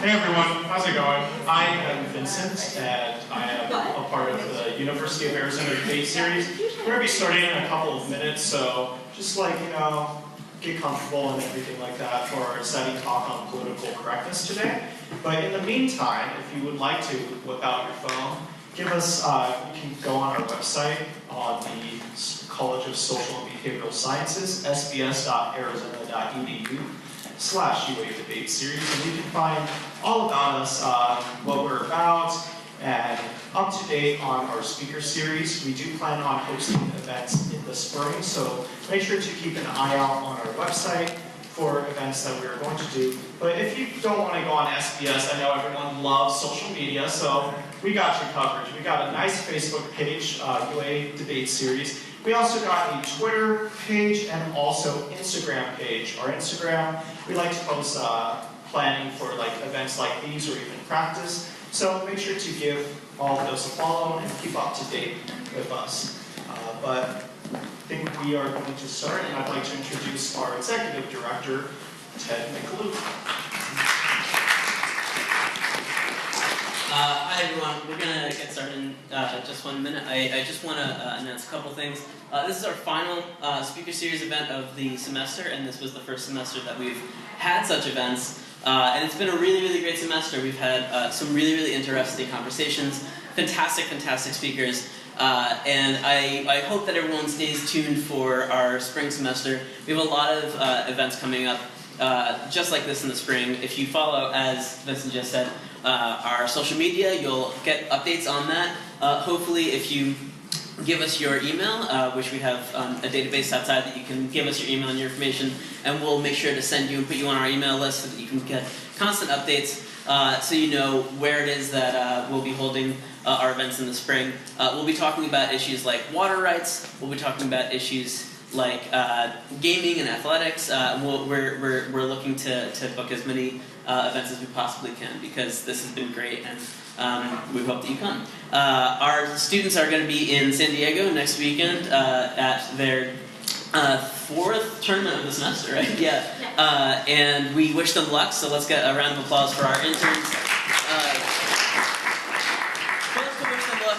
Hey everyone, how's it going? I am Vincent, and I am a part of the University of Arizona debate series. We're going to be starting in a couple of minutes, so just get comfortable and everything like that for our exciting talk on political correctness today. But in the meantime, if you would like to whip out your phone, give us, you can go on our website on the College of Social and Behavioral Sciences, sbs.arizona.edu/UA debate series, and you can find all about us, what we're about, and up to date on our speaker series. We do plan on hosting events in the spring, so make sure to keep an eye out on our website for events that we're going to do. But if you don't want to go on SBS, I know everyone loves social media, so we got your coverage. We got a nice Facebook page, UA debate series. We also got a Twitter page and also Instagram page. Our Instagram, we like to post planning for events like these or even practice. So make sure to give all of those a follow and keep up to date with us. But I think we are going to start, and I'd like to introduce our Executive Director, Ted McAloo. Hi everyone, we're going to get started in just 1 minute. I just want to announce a couple things. This is our final speaker series event of the semester, and this was the first semester that we've had such events. And it's been a really, really great semester. We've had some really, really interesting conversations, fantastic speakers. And I hope that everyone stays tuned for our spring semester. We have a lot of events coming up just like this in the spring. If you follow, as Vincent just said, our social media, you'll get updates on that. Hopefully, if you give us your email, which we have a database outside that you can give us your email and your information, and we'll make sure to send you and put you on our email list so that you can get constant updates so you know where it is that we'll be holding our events in the spring. We'll be talking about issues like water rights. We'll be talking about issues like gaming and athletics. We're looking to book as many events as we possibly can because this has been great, and we hope that you come. Our students are going to be in San Diego next weekend at their fourth tournament of the semester, right? Yeah. And we wish them luck, so let's get a round of applause for our interns.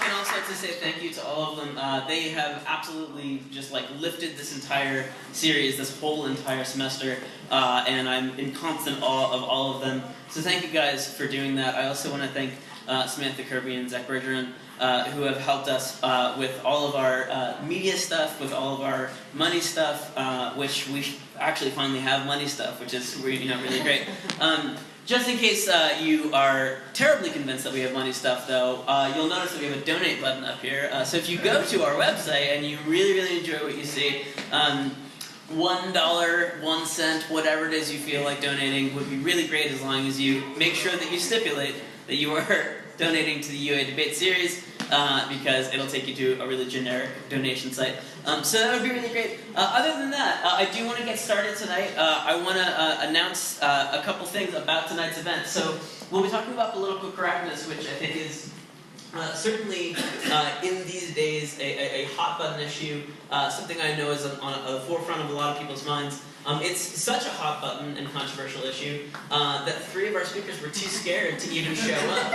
And also to say thank you to all of them. They have absolutely just lifted this entire series, this whole entire semester, and I'm in constant awe of all of them. So thank you guys for doing that. I also want to thank Samantha Kirby and Zach Bergeron, who have helped us with all of our media stuff, with all of our money stuff, which we actually finally have money stuff, which is really great. Just in case you are terribly convinced that we have money stuff, though, you'll notice that we have a donate button up here. So if you go to our website and you really, really enjoy what you see, $1, 1 cent, whatever it is you feel like donating would be really great, as long as you make sure that you stipulate that you are donating to the UA debate series, because it'll take you to a really generic donation site. So that would be really great. Other than that, I do want to get started tonight. I want to announce a couple things about tonight's event. So we'll be talking about political correctness, which I think is certainly in these days a hot button issue, something I know is on the forefront of a lot of people's minds. It's such a hot button and controversial issue that 3 of our speakers were too scared to even show up.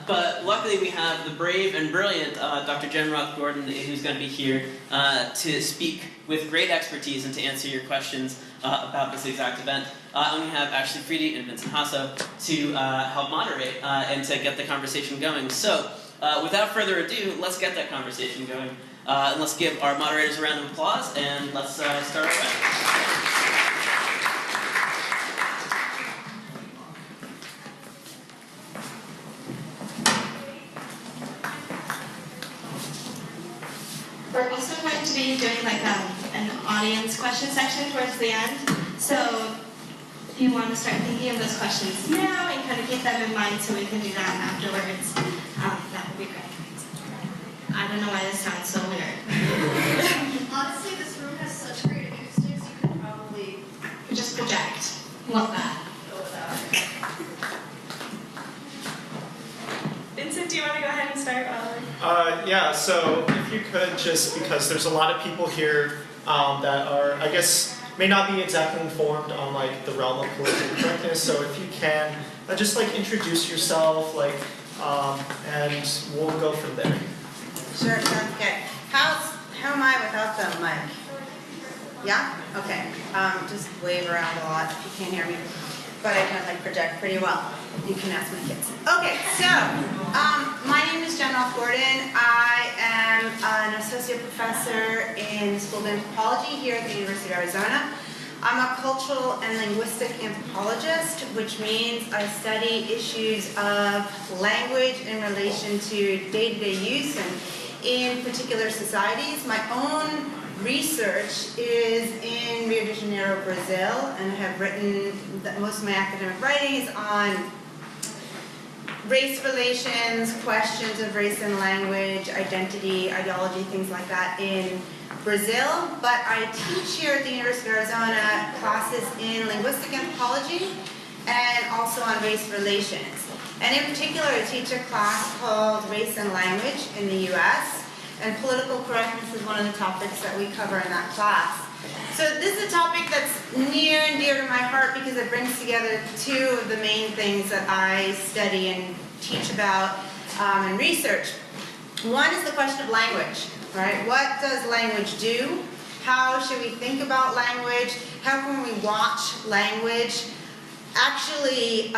But luckily we have the brave and brilliant Dr. Jen Roth-Gordon, who's going to be here to speak with great expertise and to answer your questions about this exact event. And we have Ashley Freedy and Vincent Hasso to help moderate and to get the conversation going. So without further ado, let's get that conversation going. And let's give our moderators a round of applause, and let's start our event. We're also going to be doing an audience question section towards the end. So if you want to start thinking of those questions now and kind of keep them in mind so we can do that afterwards, that would be great. I don't know why this sounds so weird. Honestly, this room has such great acoustics, you could probably just project. Love that. go without. Vincent, do you want to go ahead and start? Yeah, so if you could just, because there's a lot of people here that are, I guess, may not be exactly informed on like the realm of political correctness. So if you can, just like introduce yourself, like, and we'll go from there. Sure, sounds good. How am I without the mic? Yeah? Okay. Just wave around a lot if you can't hear me. But I can like project pretty well. You can ask my kids. Okay, so my name is Jen Gordon. I am an associate professor in the School of Anthropology here at the University of Arizona. I'm a cultural and linguistic anthropologist, which means I study issues of language in relation to day-to-day use and in particular societies. My own research is in Rio de Janeiro, Brazil, and I have written most of my academic writings on race relations, questions of race and language, identity, ideology, things like that in Brazil. But I teach here at the University of Arizona classes in linguistic anthropology and also on race relations. And in particular, I teach a class called Race and Language in the US. And political correctness is one of the topics that we cover in that class. So this is a topic that's near and dear to my heart because it brings together two of the main things that I study and teach about and research. One is the question of language, right? What does language do? How should we think about language? How can we watch language actually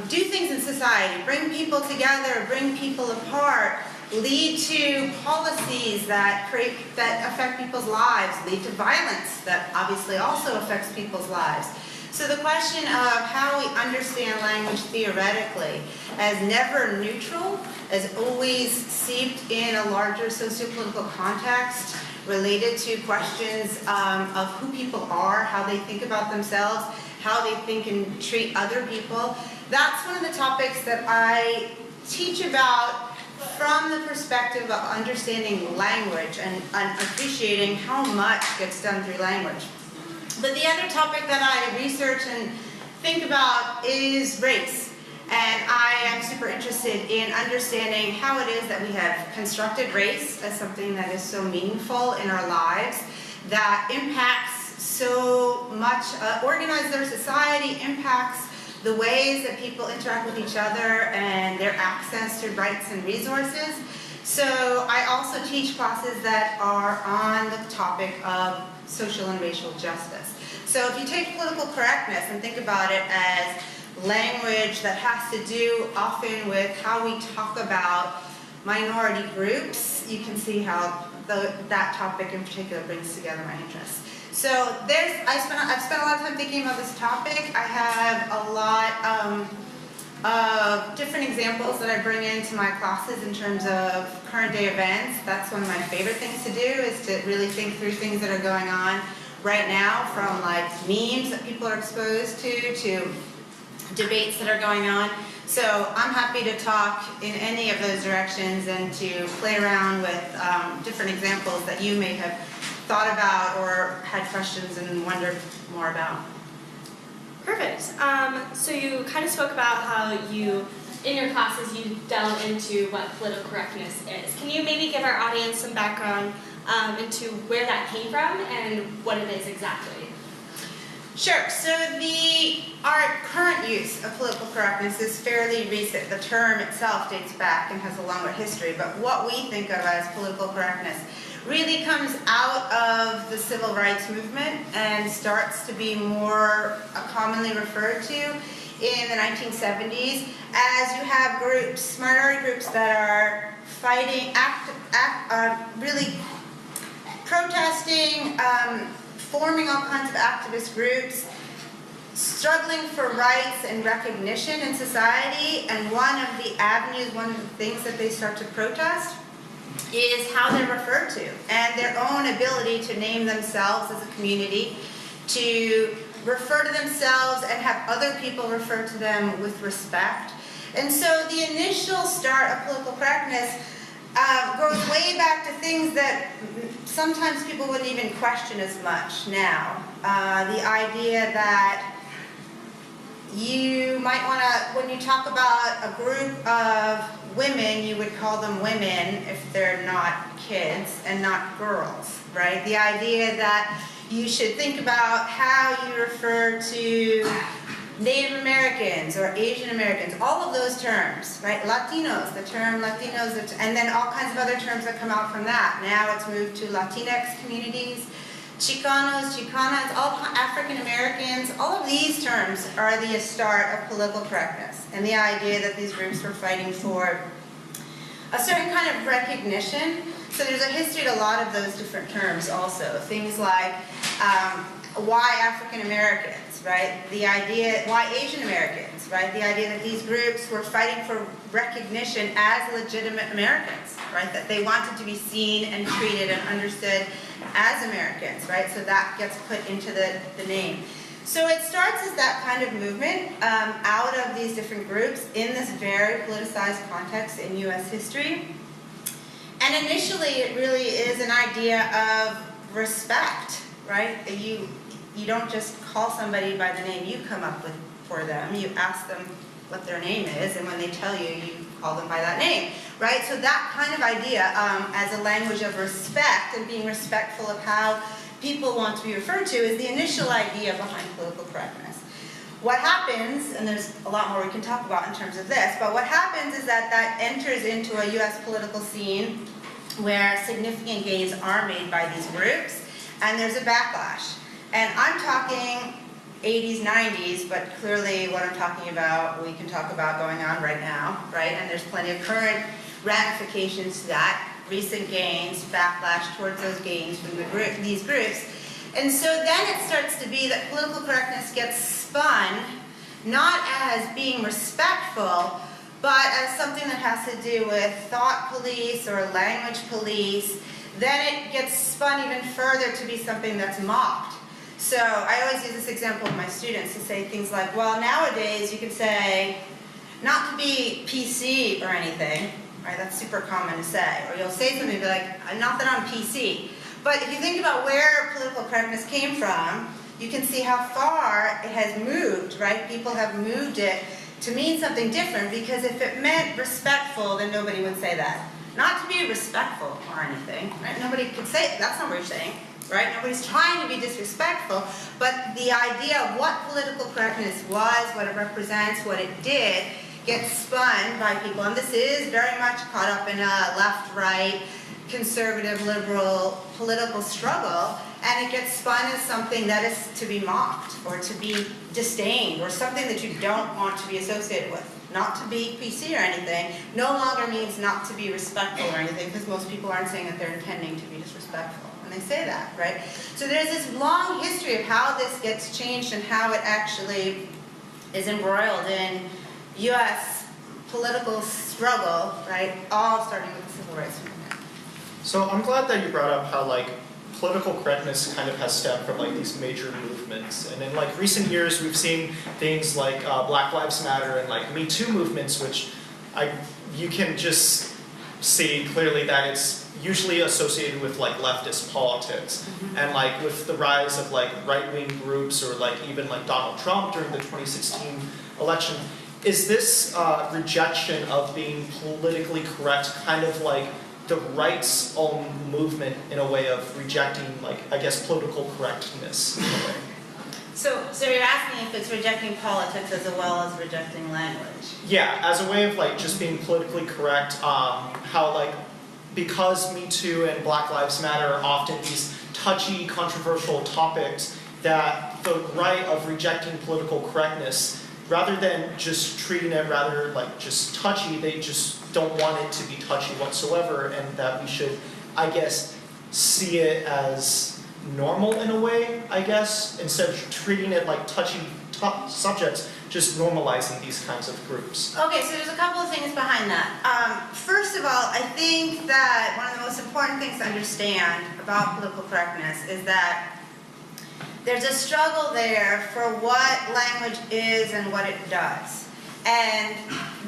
do things in society, bring people together, bring people apart, lead to policies that affect people's lives, lead to violence that obviously also affects people's lives. So the question of how we understand language theoretically as never neutral, as always seeped in a larger socio-political context related to questions of who people are, how they think about themselves, how they think and treat other people. That's one of the topics that I teach about from the perspective of understanding language and appreciating how much gets done through language. But the other topic that I research and think about is race. And I am super interested in understanding how it is that we have constructed race as something that is so meaningful in our lives, that impacts so much, organizes our society, impacts the ways that people interact with each other and their access to rights and resources. So I also teach classes that are on the topic of social and racial justice. So if you take political correctness and think about it as language that has to do often with how we talk about minority groups, you can see how that topic in particular brings together my interests. So I've spent a lot of time thinking about this topic. I have a lot of different examples that I bring into my classes in terms of current day events. That's one of my favorite things to do, is to really think through things that are going on right now, from like memes that people are exposed to debates that are going on. So I'm happy to talk in any of those directions and to play around with different examples that you may have thought about or had questions and wondered more about. Perfect. So you kind of spoke about how you, in your classes, you delve into what political correctness is. Can you maybe give our audience some background into where that came from and what it is exactly? Sure. So our current use of political correctness is fairly recent. The term itself dates back and has a longer history, but what we think of as political correctness really comes out of the civil rights movement and starts to be more commonly referred to in the 1970s, as you have groups, minority groups that are fighting, really protesting, forming all kinds of activist groups, struggling for rights and recognition in society. And one of the avenues, one of the things that they start to protest is how they're referred to and their own ability to name themselves as a community, to refer to themselves and have other people refer to them with respect. And so the initial start of political correctness goes way back to things that sometimes people wouldn't even question as much now. The idea that you might want to, when you talk about a group of women, you would call them women if they're not kids and not girls, right? The idea that You should think about how you refer to Native Americans or Asian Americans, all of those terms, right? Latinos, the term Latinos, and then all kinds of other terms that come out from that. Now it's moved to Latinx communities, Chicanos, Chicanas, all African Americans, all of these terms are the start of political correctness and the idea that these groups were fighting for a certain kind of recognition. So there's a history to a lot of those different terms also. Things like why African Americans, right? The idea, why Asian Americans, right? The idea that these groups were fighting for recognition as legitimate Americans, right? That they wanted to be seen and treated and understood as Americans, right? So that gets put into the name. So it starts as that kind of movement out of these different groups in this very politicized context in U.S. history. And initially it really is an idea of respect, right? You don't just call somebody by the name you come up with for them. You ask them what their name is, and when they tell you, you call them by that name, right? So that kind of idea as a language of respect and being respectful of how people want to be referred to is the initial idea behind political correctness. What happens, and there's a lot more we can talk about in terms of this, but what happens is that that enters into a U.S. political scene where significant gains are made by these groups, and there's a backlash. And I'm talking 80s, 90s, but clearly what I'm talking about, we can talk about going on right now, right? And there's plenty of current ramifications to that, recent gains, backlash towards those gains from these groups. And so then it starts to be that political correctness gets spun, not as being respectful, but as something that has to do with thought police or language police. Then it gets spun even further to be something that's mocked. So I always use this example with my students to say things like, well, nowadays you can say, not to be PC or anything, right? That's super common to say. Or you'll say something be like, not that I'm PC. But if you think about where political correctness came from, you can see how far it has moved, right? People have moved it to mean something different, because if it meant respectful, then nobody would say that. Not to be respectful or anything, right? Nobody could say it. That's not what you're saying, right? Nobody's trying to be disrespectful, but the idea of what political correctness was, what it represents, what it did, gets spun by people. And this is very much caught up in a left-right, conservative, liberal political struggle, and it gets spun as something that is to be mocked or to be disdained or something that you don't want to be associated with. Not to be PC or anything no longer means not to be respectful or anything, because most people aren't saying that they're intending to be disrespectful when they say that, right? So there's this long history of how this gets changed and how it actually is embroiled in U.S. political struggle, right? All starting with the Civil Rights Movement. So I'm glad that you brought up how political correctness kind of has stemmed from these major movements, and in recent years we've seen things like Black Lives Matter and Me Too movements, which you can just see clearly that it's usually associated with leftist politics, and with the rise of right-wing groups or even Donald Trump during the 2016 election. Is this rejection of being politically correct kind of the right's own movement in a way of rejecting, I guess, political correctness in a way? So you're asking if it's rejecting politics as well as rejecting language? Yeah, as a way of just being politically correct, how because Me Too and Black Lives Matter are often these touchy, controversial topics, that the right of rejecting political correctness, rather than just treating it rather just touchy, they just don't want it to be touchy whatsoever, and that we should, I guess, see it as normal in a way, I guess, instead of treating it like touchy subjects, just normalizing these kinds of groups. Okay, so there's a couple of things behind that. First of all, I think that one of the most important things to understand about political correctness is that there's a struggle there for what language is and what it does. And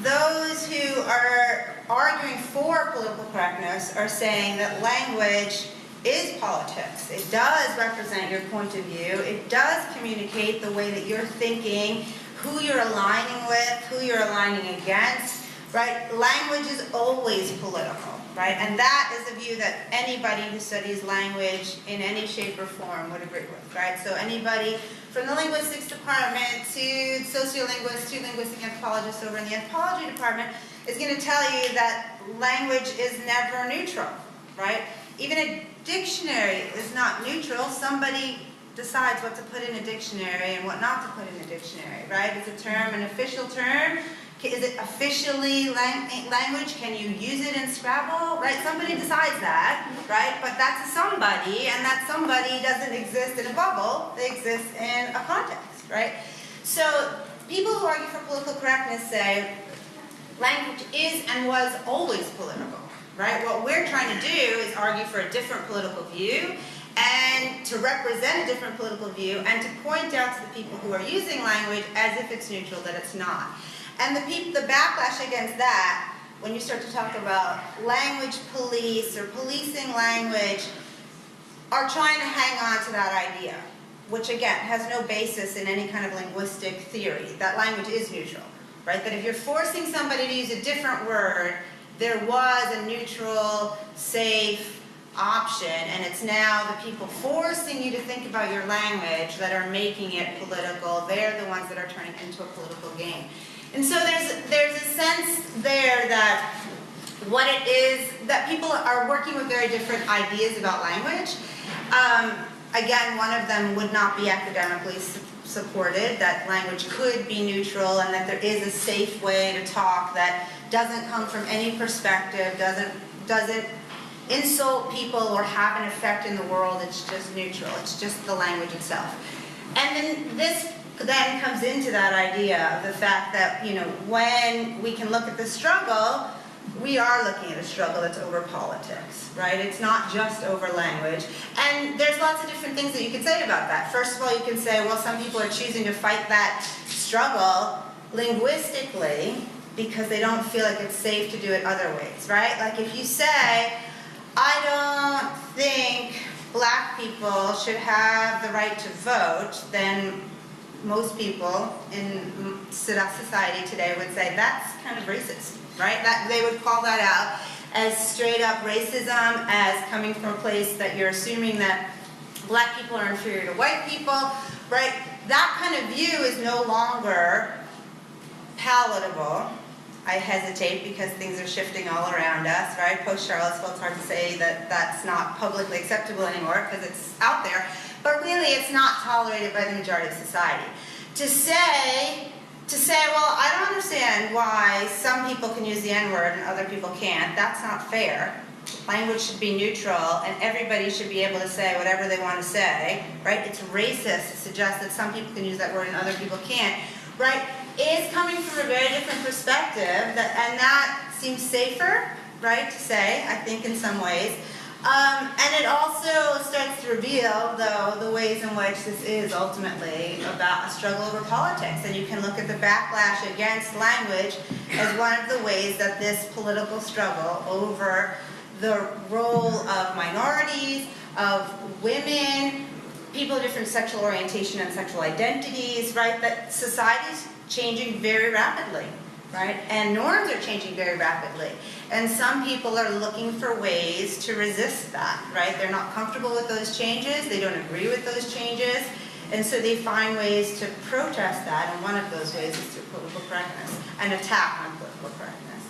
those who are arguing for political correctness are saying that language is politics. It does represent your point of view. It does communicate the way that you're thinking, who you're aligning with, who you're aligning against, right? Language is always political, right? And that is a view that anybody who studies language in any shape or form would agree with, right? So anybody from the linguistics department to sociolinguists to linguistic anthropologists over in the anthropology department is going to tell you that language is never neutral, right? Even a dictionary is not neutral. Somebody decides what to put in a dictionary and what not to put in a dictionary, right? Is a term an official term? Is it officially language? Can you use it in Scrabble? Right? Somebody decides that, right? But that's a somebody, and that somebody doesn't exist in a bubble. They exist in a context, right? So people who argue for political correctness say language is and was always political, right? What we're trying to do is argue for a different political view and to represent a different political view and to point out to the people who are using language as if it's neutral, that it's not. And the backlash against that, when you start to talk about language police or policing language, are trying to hang on to that idea, which again has no basis in any kind of linguistic theory, that language is neutral, right? That if you're forcing somebody to use a different word, there was a neutral, safe option, and it's now the people forcing you to think about your language that are making it political. They're the ones that are turning it into a political game. And so there's a sense there that what it is, that people are working with very different ideas about language. Again, one of them would not be academically supported, that language could be neutral and that there is a safe way to talk that doesn't come from any perspective, doesn't insult people or have an effect in the world. It's just neutral. It's just the language itself. And then this then comes into that idea of the fact that, you know, when we can look at the struggle, we are looking at a struggle that's over politics, right? It's not just over language. And there's lots of different things that you can say about that. First of all, you can say, well, some people are choosing to fight that struggle linguistically because they don't feel like it's safe to do it other ways, right? Like if you say, I don't think black people should have the right to vote, then most people in society today would say that's kind of racist, right? That they would call that out as straight up racism, as coming from a place that you're assuming that black people are inferior to white people, right? That kind of view is no longer palatable. I hesitate because things are shifting all around us, right? Post-Charlottesville, it's hard to say that that's not publicly acceptable anymore because it's out there. But really, it's not tolerated by the majority of society. To say, well, I don't understand why some people can use the N-word and other people can't. That's not fair. Language should be neutral, and everybody should be able to say whatever they want to say, right? It's racist to suggest that some people can use that word and other people can't, right? Is coming from a very different perspective, and that seems safer, right, to say, I think, in some ways. And it also starts to reveal, though, the ways in which this is ultimately about a struggle over politics. And you can look at the backlash against language as one of the ways that this political struggle over the role of minorities, of women, people of different sexual orientation and sexual identities, right, that society's changing very rapidly, right? And norms are changing very rapidly. And some people are looking for ways to resist that, right? They're not comfortable with those changes. They don't agree with those changes. And so they find ways to protest that. And one of those ways is through political correctness, an attack on political correctness.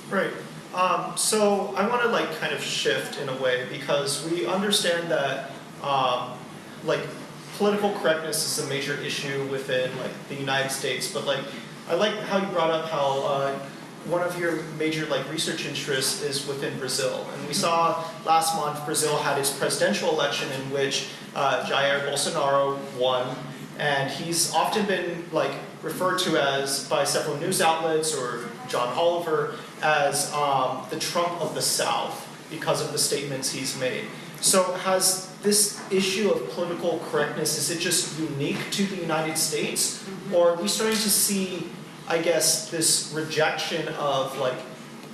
Right. So I want to kind of shift in a way, because we understand that political correctness is a major issue within the United States, but I like how you brought up how one of your major research interests is within Brazil. And we saw last month Brazil had its presidential election in which Jair Bolsonaro won, and he's often been referred to as by several news outlets or John Oliver as the Trump of the South because of the statements he's made. So has this issue of political correctness, is it just unique to the United States? Or are we starting to see, I guess, this rejection of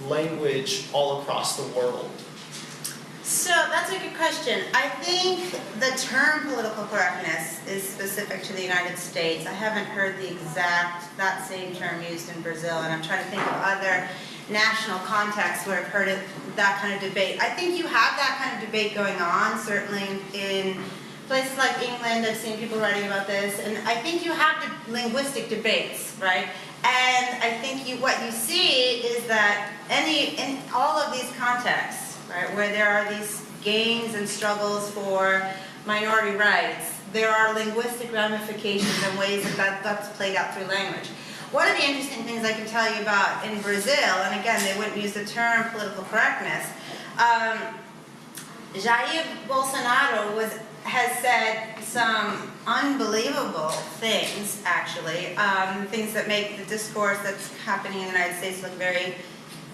language all across the world? So that's a good question. I think the term political correctness is specific to the United States. I haven't heard that same term used in Brazil, and I'm trying to think of other national context where I've heard that kind of debate. I think you have that kind of debate going on, certainly in places like England. I've seen people writing about this, and I think you have linguistic debates, right? And I think what you see is that in all of these contexts, right, where there are these gains and struggles for minority rights, there are linguistic ramifications and ways that's played out through language. One of the interesting things I can tell you about in Brazil, and again, they wouldn't use the term political correctness, Jair Bolsonaro has said some unbelievable things, actually, things that make the discourse that's happening in the United States look very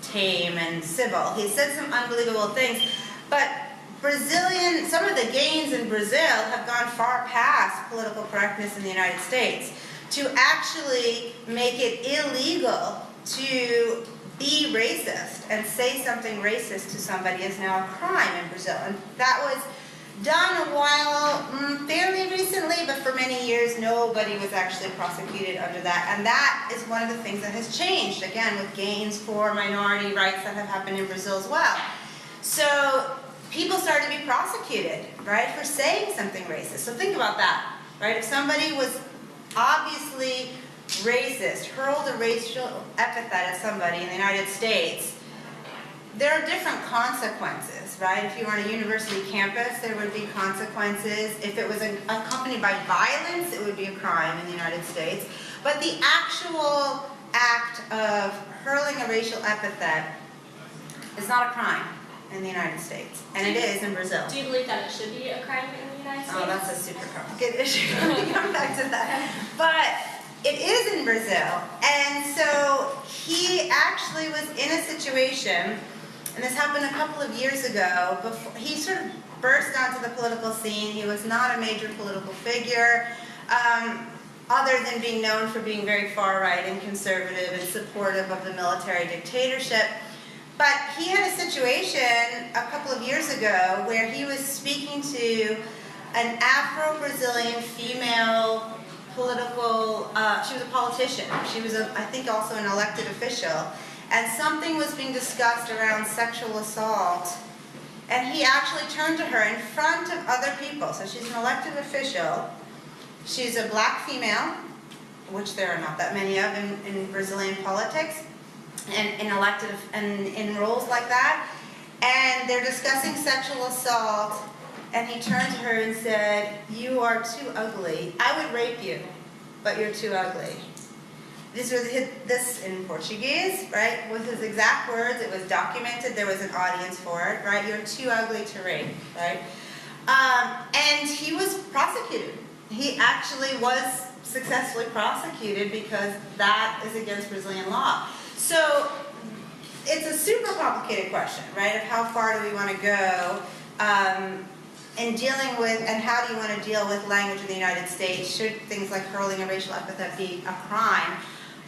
tame and civil. He said some unbelievable things, but some of the gains in Brazil have gone far past political correctness in the United States to actually make it illegal to be racist and say something racist to somebody is now a crime in Brazil. And that was done a while, fairly recently, but for many years nobody was actually prosecuted under that. And that is one of the things that has changed, again, with gains for minority rights that have happened in Brazil as well. So people started to be prosecuted, right, for saying something racist. So think about that, right? If somebody was obviously racist, hurled a racial epithet at somebody in the United States, there are different consequences, right? If you were on a university campus, there would be consequences. If it was accompanied by violence, it would be a crime in the United States. But the actual act of hurling a racial epithet is not a crime in the United States, and it is in Brazil. Do you believe that it should be a crime in the United States? Oh, that's a super complicated issue. We'll come back to that. But it is in Brazil, and so he actually was in a situation, and this happened a couple of years ago, before he sort of burst onto the political scene. He was not a major political figure, other than being known for being very far-right and conservative and supportive of the military dictatorship. But he had a situation a couple of years ago where he was speaking to an Afro-Brazilian female political, she was a politician. She was, I think, also an elected official. And something was being discussed around sexual assault. And he actually turned to her in front of other people. So she's an elected official. She's a black female, which there are not that many of in Brazilian politics. And in roles like that, and they're discussing sexual assault, and he turned to her and said, "You are too ugly. I would rape you, but you're too ugly." This in Portuguese, right? With his exact words, it was documented. There was an audience for it, right? "You're too ugly to rape," right? And he was prosecuted. He actually was successfully prosecuted because that is against Brazilian law. So it's a super complicated question, right, of how far do we want to go in dealing with, and how do you want to deal with language in the United States? Should things like hurling a racial epithet be a crime?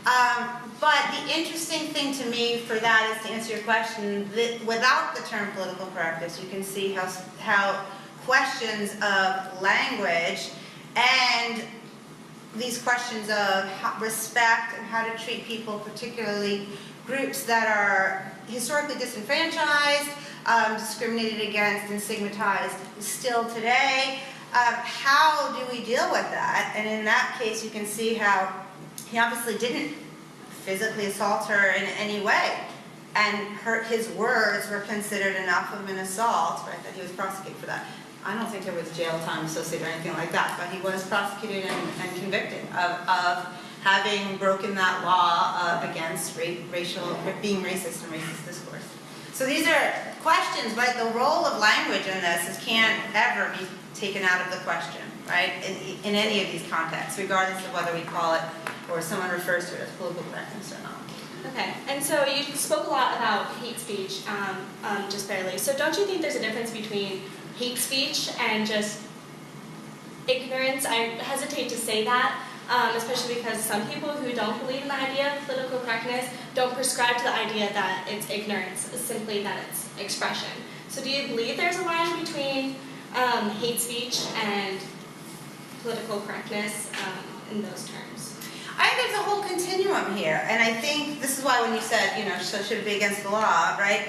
But the interesting thing to me for that is to answer your question, that without the term political correctness, you can see how questions of language and these questions of respect and how to treat people, particularly groups that are historically disenfranchised, discriminated against, and stigmatized still today. How do we deal with that? And in that case, you can see how he obviously didn't physically assault her in any way. And his words were considered enough of an assault, right, that he was prosecuted for that. I don't think there was jail time associated or anything like that, but he was prosecuted and convicted of having broken that law against being racist and racist discourse. So these are questions, but the role of language in this can't ever be taken out of the question, right, in any of these contexts, regardless of whether we call it or someone refers to it as political correctness or not. Okay, and so you spoke a lot about hate speech, just barely. So don't you think there's a difference between hate speech and just ignorance? I hesitate to say that, especially because some people who don't believe in the idea of political correctness don't prescribe to the idea that it's ignorance, simply that it's expression. So do you believe there's a line between hate speech and political correctness in those terms? I think there's a whole continuum here, and I think this is why when you said, so should it be against the law, right?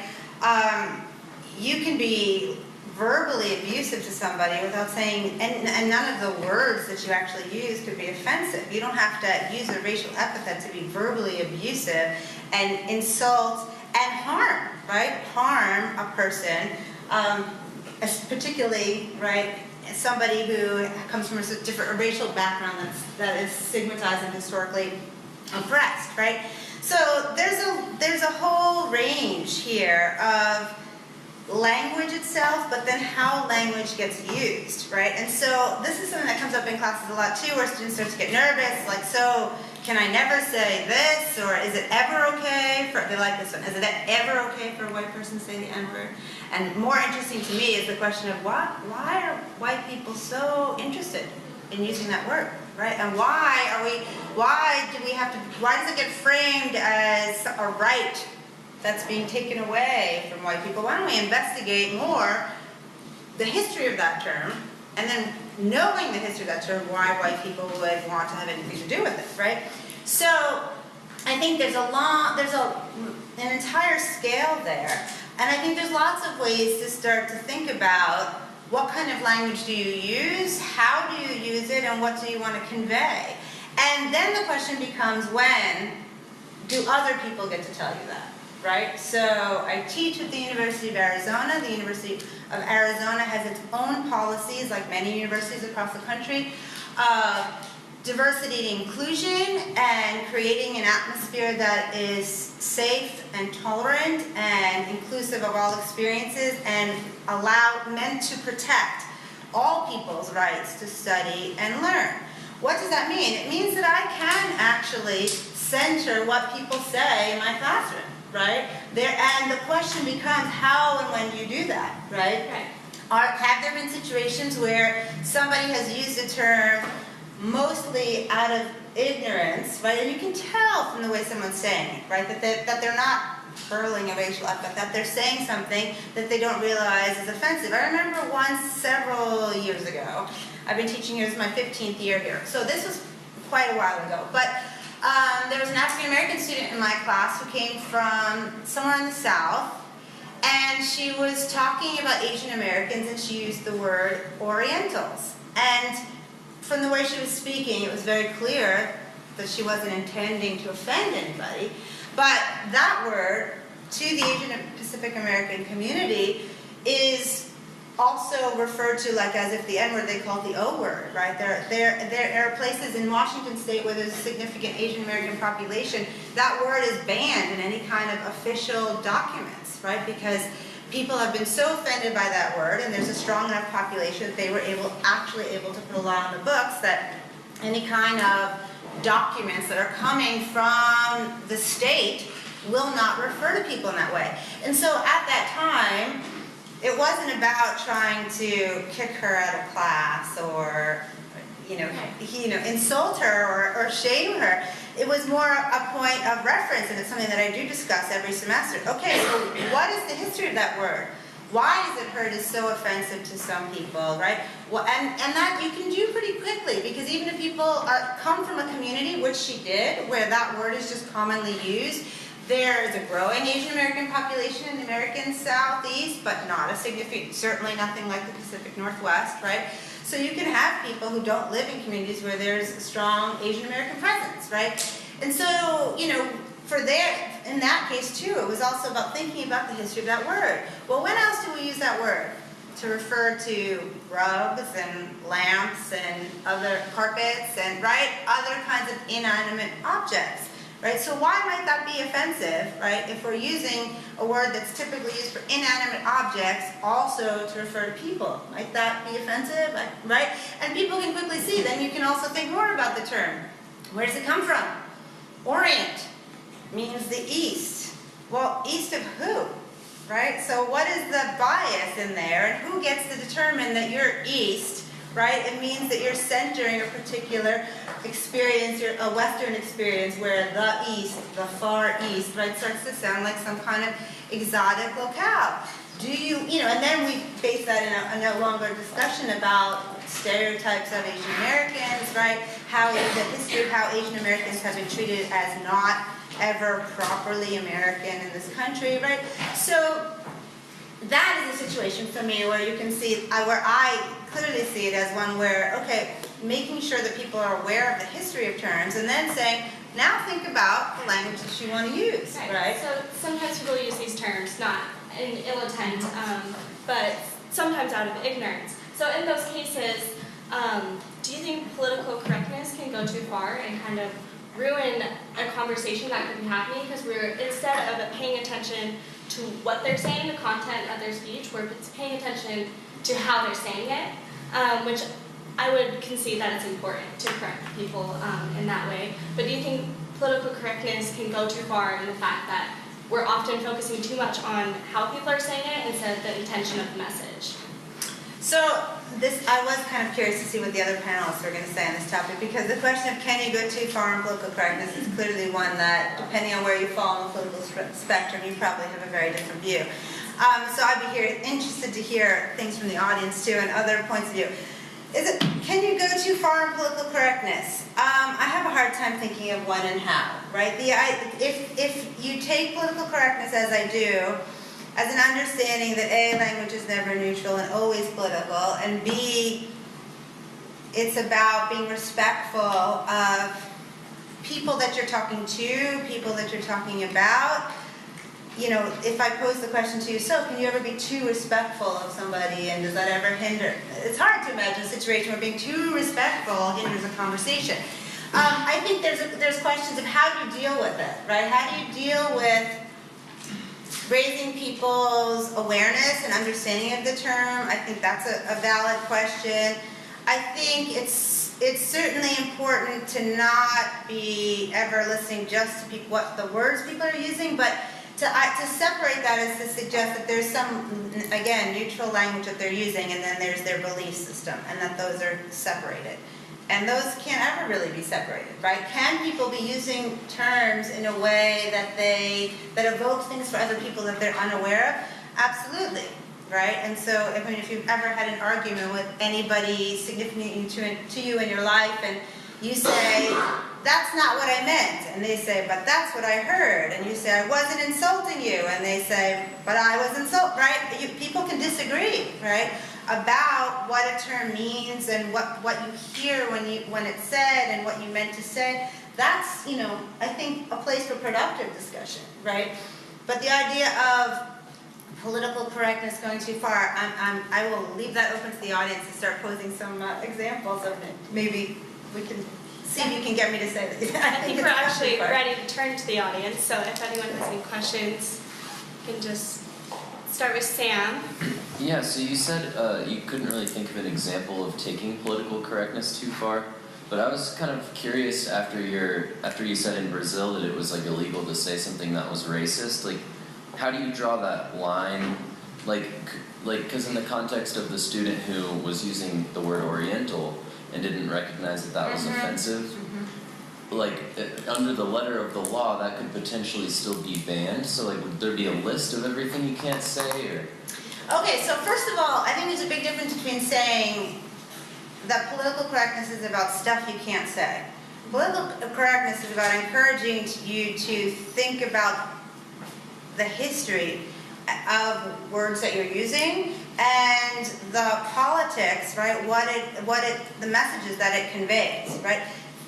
You can be verbally abusive to somebody without saying, and none of the words that you actually use could be offensive. You don't have to use a racial epithet to be verbally abusive and insult and harm, right? Harm a person, particularly, right, somebody who comes from a different racial background that is stigmatized and historically oppressed, right? So there's a whole range here of language itself, but then how language gets used, right? And so this is something that comes up in classes a lot too, where students start to get nervous, like, so can I never say this, or is it ever okay for, they like this one, is it ever okay for a white person to say the N-word? And more interesting to me is the question of why are white people so interested in using that word, right? And why does it get framed as a right that's being taken away from white people? Why don't we investigate more the history of that term, and then knowing the history of that term, why white people would want to have anything to do with it, right? So I think there's an entire scale there, and I think there's lots of ways to start to think about what kind of language do you use, how do you use it, and what do you want to convey? And then the question becomes, when do other people get to tell you that? Right? So I teach at the University of Arizona. The University of Arizona has its own policies, like many universities across the country, diversity and inclusion, and creating an atmosphere that is safe and tolerant and inclusive of all experiences, and meant to protect all people's rights to study and learn. What does that mean? It means that I can actually censor what people say in my classroom. Right? And the question becomes, how and when do you do that? Right? Have there been situations where somebody has used a term mostly out of ignorance, right? And you can tell from the way someone's saying it, right? That they're not hurling a racial epithet, that they're saying something that they don't realize is offensive. I remember once, several years ago, I've been teaching here, this is my 15th year here, so this was quite a while ago, but there was an African-American student in my class who came from somewhere in the South, and she was talking about Asian Americans, and she used the word Orientals. And from the way she was speaking, it was very clear that she wasn't intending to offend anybody, but that word, to the Asian and Pacific American community, is also referred to like as if the N-word, they call it the O-word, right? There are places in Washington State where there's a significant Asian American population. That word is banned in any kind of official documents, right? Because people have been so offended by that word, and there's a strong enough population that they were actually able to put a law in the books that any kind of documents that are coming from the state will not refer to people in that way. And so at that time, it wasn't about trying to kick her out of class or, insult her or shame her. It was more a point of reference, and it's something that I do discuss every semester. Okay, so what is the history of that word? Why is it heard as so offensive to some people, right? Well, and that you can do pretty quickly, because even if people come from a community, which she did, where that word is just commonly used, there is a growing Asian American population in the American Southeast, but not a significant, certainly nothing like the Pacific Northwest, right? So you can have people who don't live in communities where there's a strong Asian American presence, right? And so, in that case too, it was also about thinking about the history of that word. Well, when else do we use that word? To refer to rugs and lamps and other carpets and, right, other kinds of inanimate objects. Right? So why might that be offensive, right? If we're using a word that's typically used for inanimate objects also to refer to people, might that be offensive, right? And people can quickly see, then you can also think more about the term. Where does it come from? Orient means the east. Well, east of who, right? So what is the bias in there, and who gets to determine that you're east, right? It means that you're centering a particular experience, a Western experience, where the East, the Far East, right, starts to sound like some kind of exotic locale. do you, and then we base that in a no longer discussion about stereotypes of Asian Americans, right? How the history of how Asian Americans have been treated as not ever properly American in this country, right? So that is a situation for me where you can see, where I clearly see it as one where, okay, making sure that people are aware of the history of terms and then saying, now think about the language that you want to use, right? So sometimes people use these terms, not in ill intent, but sometimes out of ignorance. So in those cases, do you think political correctness can go too far and kind of ruin a conversation that could be happening? Because we're, instead of paying attention to what they're saying, the content of their speech, we're paying attention to how they're saying it, which I would concede that it's important to correct people in that way. But do you think political correctness can go too far in the fact that we're often focusing too much on how people are saying it instead of the intention of the message? So I was kind of curious to see what the other panelists were going to say on this topic, because the question of can you go too far in political correctness is clearly one that, depending on where you fall on the political spectrum, you probably have a very different view. So I'd be interested to hear things from the audience too and other points of view. Can you go too far in political correctness? I have a hard time thinking of when and how, right? If you take political correctness as I do, as an understanding that A, language is never neutral and always political, and B, it's about being respectful of people that you're talking to, people that you're talking about. If I pose the question to you, so can you ever be too respectful of somebody, and does that ever hinder? It's hard to imagine a situation where being too respectful hinders a conversation. I think there's questions of how do you deal with it, right? How do you deal with raising people's awareness and understanding of the term? I think that's a valid question. I think it's certainly important to not be ever listening just to what the words people are using, but to separate that is to suggest that there's some, again, neutral language that they're using, and then there's their belief system, and that those are separated. And those can't ever really be separated, right? Can people be using terms in a way that evoke things for other people that they're unaware of? Absolutely, right? And so, if you've ever had an argument with anybody significant to you in your life, and you say, that's not what I meant, and they say, but that's what I heard, and you say, I wasn't insulting you, and they say, but I was insulting, right? People can disagree, right, about what a term means and what you hear when it's said and what you meant to say. That's, I think, a place for productive discussion, right? But the idea of political correctness going too far, I will leave that open to the audience to start posing some examples of it. Maybe we can see if you can get me to say that. I think we're actually ready to turn to the audience, so if anyone has any questions, you can just start with Sam. Yeah, so you said you couldn't really think of an example of taking political correctness too far, but I was kind of curious after you said in Brazil that it was like illegal to say something that was racist. Like, how do you draw that line? Like, because in the context of the student who was using the word Oriental and didn't recognize that was offensive, like under the letter of the law, that could potentially still be banned. So, like, would there be a list of everything you can't say, or? Okay, so first of all, I think there's a big difference between saying that political correctness is about stuff you can't say. Political correctness is about encouraging you to think about the history of words that you're using and the politics, right? The messages that it conveys, right?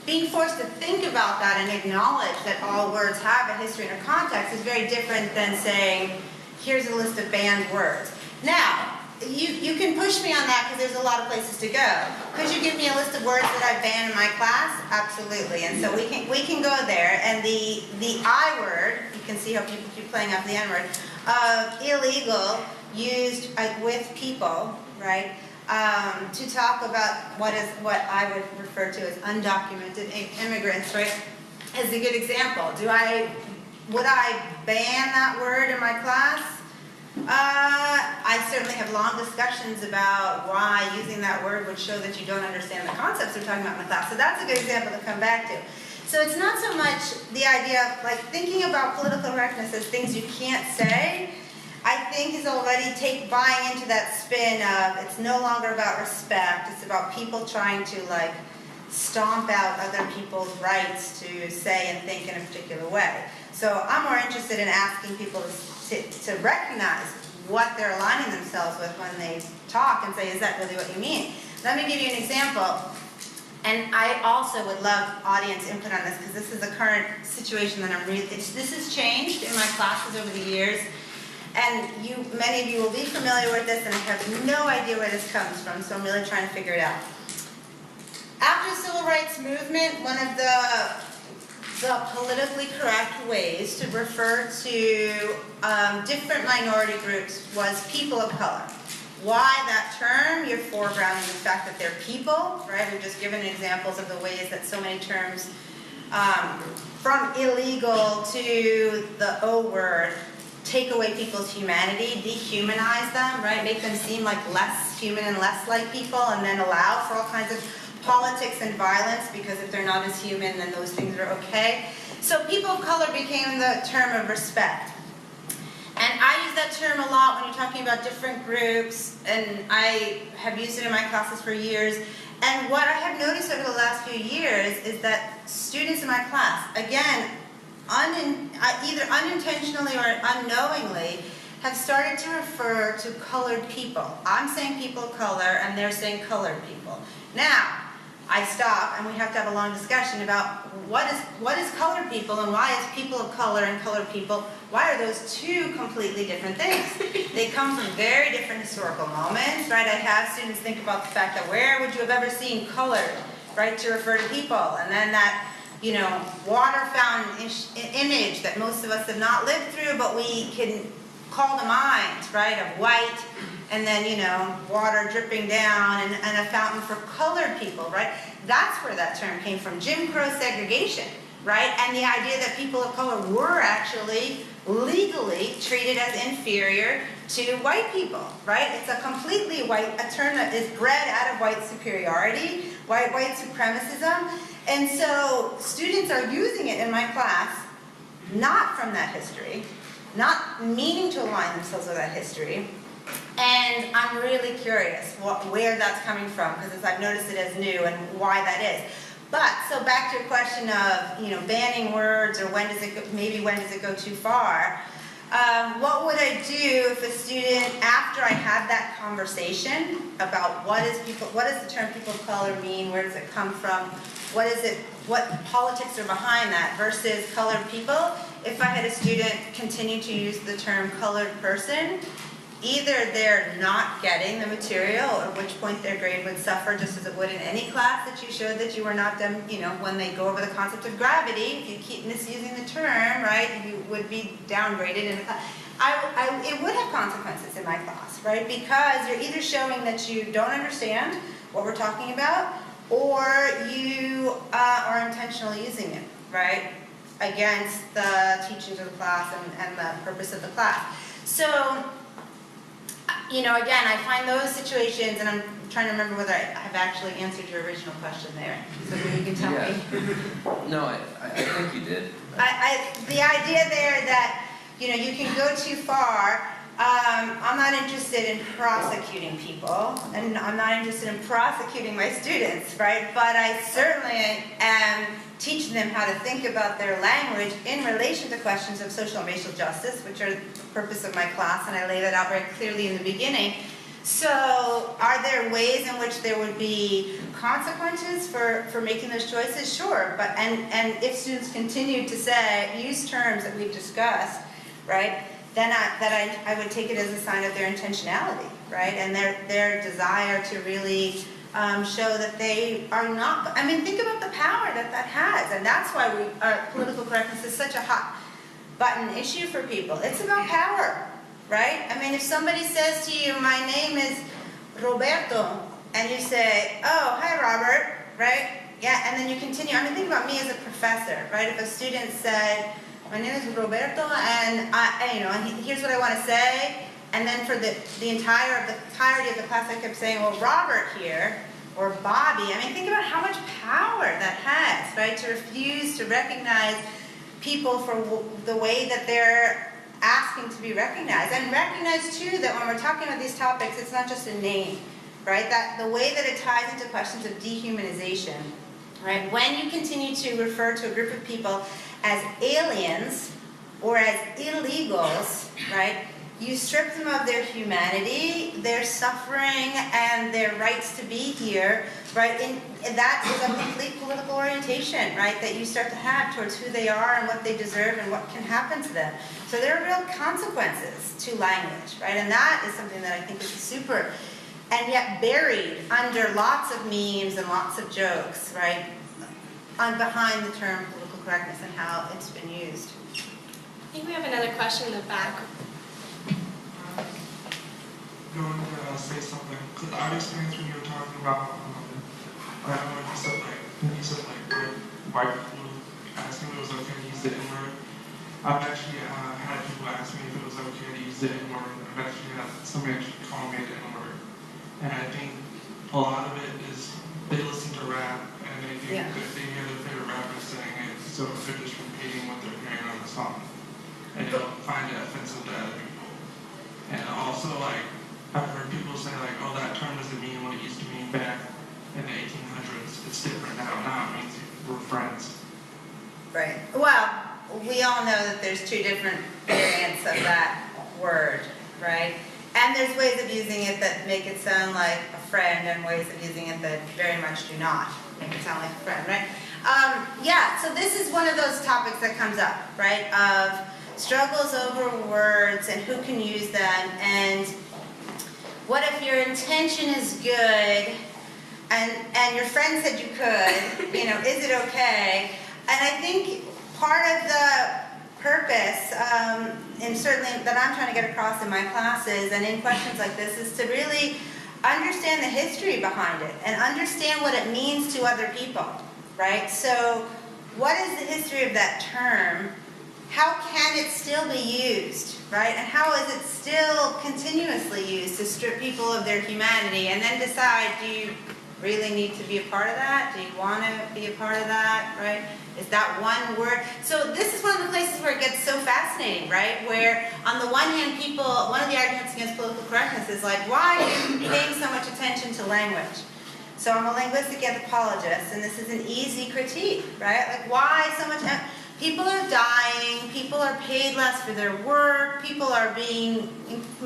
Being forced to think about that and acknowledge that all words have a history and a context is very different than saying, here's a list of banned words. Now, you can push me on that because there's a lot of places to go. Could you give me a list of words that I've banned in my class? Absolutely. And so we can go there. And the I word, you can see how people keep playing up the N word, illegal, used with people, right? To talk about what I would refer to as undocumented immigrants, right? Is a good example. Would I ban that word in my class? I certainly have long discussions about why using that word would show that you don't understand the concepts we're talking about in the class. So that's a good example to come back to. So it's not so much the idea of like thinking about political correctness as things you can't say. I think is already buying into that spin of it's no longer about respect, it's about people trying to like stomp out other people's rights to say and think in a particular way. So I'm more interested in asking people to recognize what they're aligning themselves with when they talk and say, is that really what you mean? Let me give you an example. And I also would love audience input on this because this is a current situation that this has changed in my classes over the years. And many of you will be familiar with this, and I have no idea where this comes from, so I'm really trying to figure it out. After the Civil Rights Movement, one of the politically correct ways to refer to different minority groups was people of color. Why that term? You're foregrounding the fact that they're people, right? We've just given examples of the ways that so many terms, from illegal to the O word, take away people's humanity, dehumanize them, right? Make them seem like less human and less like people, and then allow for all kinds of politics and violence, because if they're not as human, then those things are okay. So people of color became the term of respect. And I use that term a lot when you're talking about different groups, and I have used it in my classes for years. And what I have noticed over the last few years is that students in my class, again, either unintentionally or unknowingly, have started to refer to colored people. I'm saying people of color, and they're saying colored people. Now, I stop, and we have to have a long discussion about what is colored people, and why is people of color and colored people, why are those two completely different things? They come from very different historical moments, right? I have students think about the fact that where would you have ever seen colored, right, to refer to people? And then that, water fountain image that most of us have not lived through, but we can call to mind, right, of white, and then, water dripping down, and a fountain for colored people, right? That's where that term came from, Jim Crow segregation, right? And the idea that people of color were actually legally treated as inferior to white people, right? It's a completely a term that is bred out of white superiority, white supremacism. And so students are using it in my class, not from that history, not meaning to align themselves with that history. And I'm really curious where that's coming from, because I've noticed it as new and why that is. But, so back to your question of, banning words, or when does it go too far? What would I do if a student, after I had that conversation about what does the term people of color mean, where does it come from, what politics are behind that versus colored people, if I had a student continue to use the term colored person, either they're not getting the material, at which point their grade would suffer just as it would in any class that you showed that you were not done, when they go over the concept of gravity, if you keep misusing the term, right, you would be downgraded in the class. It would have consequences in my class, right, because you're either showing that you don't understand what we're talking about, or you are intentionally using it, right, against the teachings of the class and the purpose of the class. So, again, I find those situations, and I'm trying to remember whether I have actually answered your original question there. So maybe you can tell me. No, I think you did. The idea there that, you can go too far. I'm not interested in prosecuting people, and I'm not interested in prosecuting my students, right? But I certainly am teaching them how to think about their language in relation to questions of social and racial justice, which are the purpose of my class, and I lay that out very clearly in the beginning. So are there ways in which there would be consequences for making those choices? Sure, but and if students continue to use terms that we've discussed, right, then I would take it as a sign of their intentionality, right, and their desire to really show that they are not. I mean, think about the power that has, and that's why political correctness is such a hot button issue for people. It's about power, right? I mean, if somebody says to you, "My name is Roberto," and you say, "Oh, hi, Robert," right? Yeah, and then you continue. I mean, think about me as a professor, right? If a student said, "My name is Roberto, and here's what I want to say," and then for the entirety of the class, I kept saying, "Well, Robert here," or Bobby. I mean, think about how much power that has, right? To refuse to recognize people for the way that they're asking asking to be recognized. And recognize too that when we're talking about these topics, it's not just a name, right? That the way that it ties into questions of dehumanization, right? When you continue to refer to a group of people as aliens or as illegals, right? You strip them of their humanity, their suffering, and their rights to be here, right? And that is a complete political orientation, right? That you start to have towards who they are and what they deserve and what can happen to them. So there are real consequences to language, right? And that is something that I think is super, and yet buried under lots of memes and lots of jokes, right? Behind the term political correctness and how it's been used. I think we have another question in the back. Going to say something, because I experienced when you were talking about, I don't know if you said like white people asking if it was okay to use the N-word. I've actually had people ask me if it was okay to use the N-word. I've actually had somebody actually call me the N-word. And I think a lot of it is they listen to rap and they think that they hear their favorite rapper saying it, so they're just repeating what they're hearing on the song. And they don't find it offensive to other people. And also like, I've heard people say like, oh, that term doesn't mean what it used to mean back in the 1800s. It's different now. Now it means we're friends. Right. Well, we all know that there's two different variants of that word, right? And there's ways of using it that make it sound like a friend and ways of using it that very much do not make it sound like a friend, right? Yeah, so this is one of those topics that comes up, right? Of struggles over words and who can use them, and what if your intention is good and your friend said you could, you know, is it okay? And I think part of the purpose, and certainly that I'm trying to get across in my classes and in questions like this, is to really understand the history behind it and understand what it means to other people, right? So what is the history of that term? How can it still be used, right? And how is it still continuously used to strip people of their humanity and then decide, do you really need to be a part of that? Do you want to be a part of that, right? Is that one word? So this is one of the places where it gets so fascinating, right? Where on the one hand, people, one of the arguments against political correctness is like, why are you paying so much attention to language? So I'm a linguistic anthropologist, and this is an easy critique, right? Like, why so much? People are dying, people are paid less for their work, people are being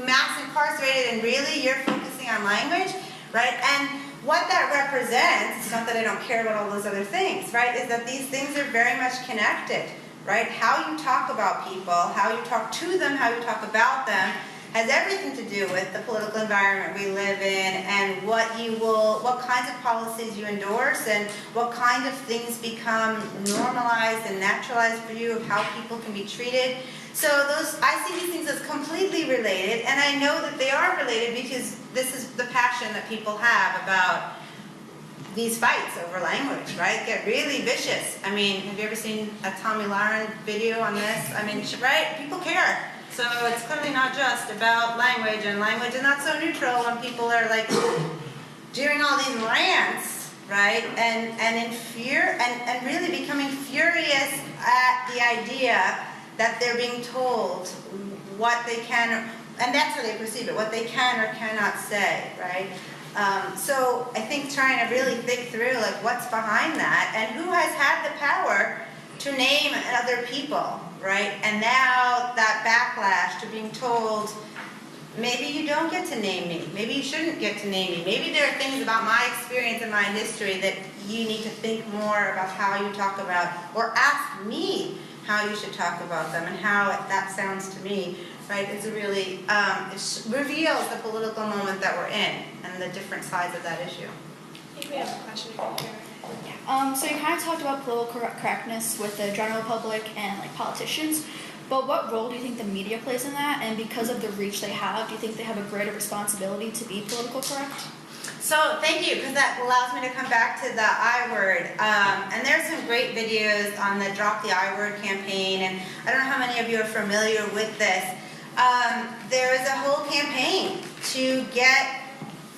mass incarcerated, and really you're focusing on language, right? And what that represents, it's not that I don't care about all those other things, right, is that these things are very much connected, right? How you talk about people, how you talk to them, how you talk about them, has everything to do with the political environment we live in and what kinds of policies you endorse and what kind of things become normalized and naturalized for you of how people can be treated. So I see these things as completely related, and I know that they are related because this is the passion that people have about these fights over language, right? Get really vicious. I mean, have you ever seen a Tommy Lauren video on this? I mean, right? People care. So it's clearly not just about language, and language is not so neutral when people are like doing all these rants, right? And in fear, and really becoming furious at the idea that they're being told what they can, and that's how they perceive it, what they can or cannot say, right? So I think trying to really think through like what's behind that and who has had the power to name other people, right? And now that backlash to being told, maybe you don't get to name me, maybe you shouldn't get to name me, maybe there are things about my experience and my history that you need to think more about how you talk about, or ask me how you should talk about them and how that sounds to me, right? It's a really, it reveals the political moment that we're in and the different sides of that issue. I think we have a question from here. So you kind of talked about political correctness with the general public and like politicians, but what role do you think the media plays in that? And because of the reach they have, do you think they have a greater responsibility to be political correct? So thank you, because that allows me to come back to the I word. And there's some great videos on the Drop the I Word campaign, and I don't know how many of you are familiar with this. There is a whole campaign to get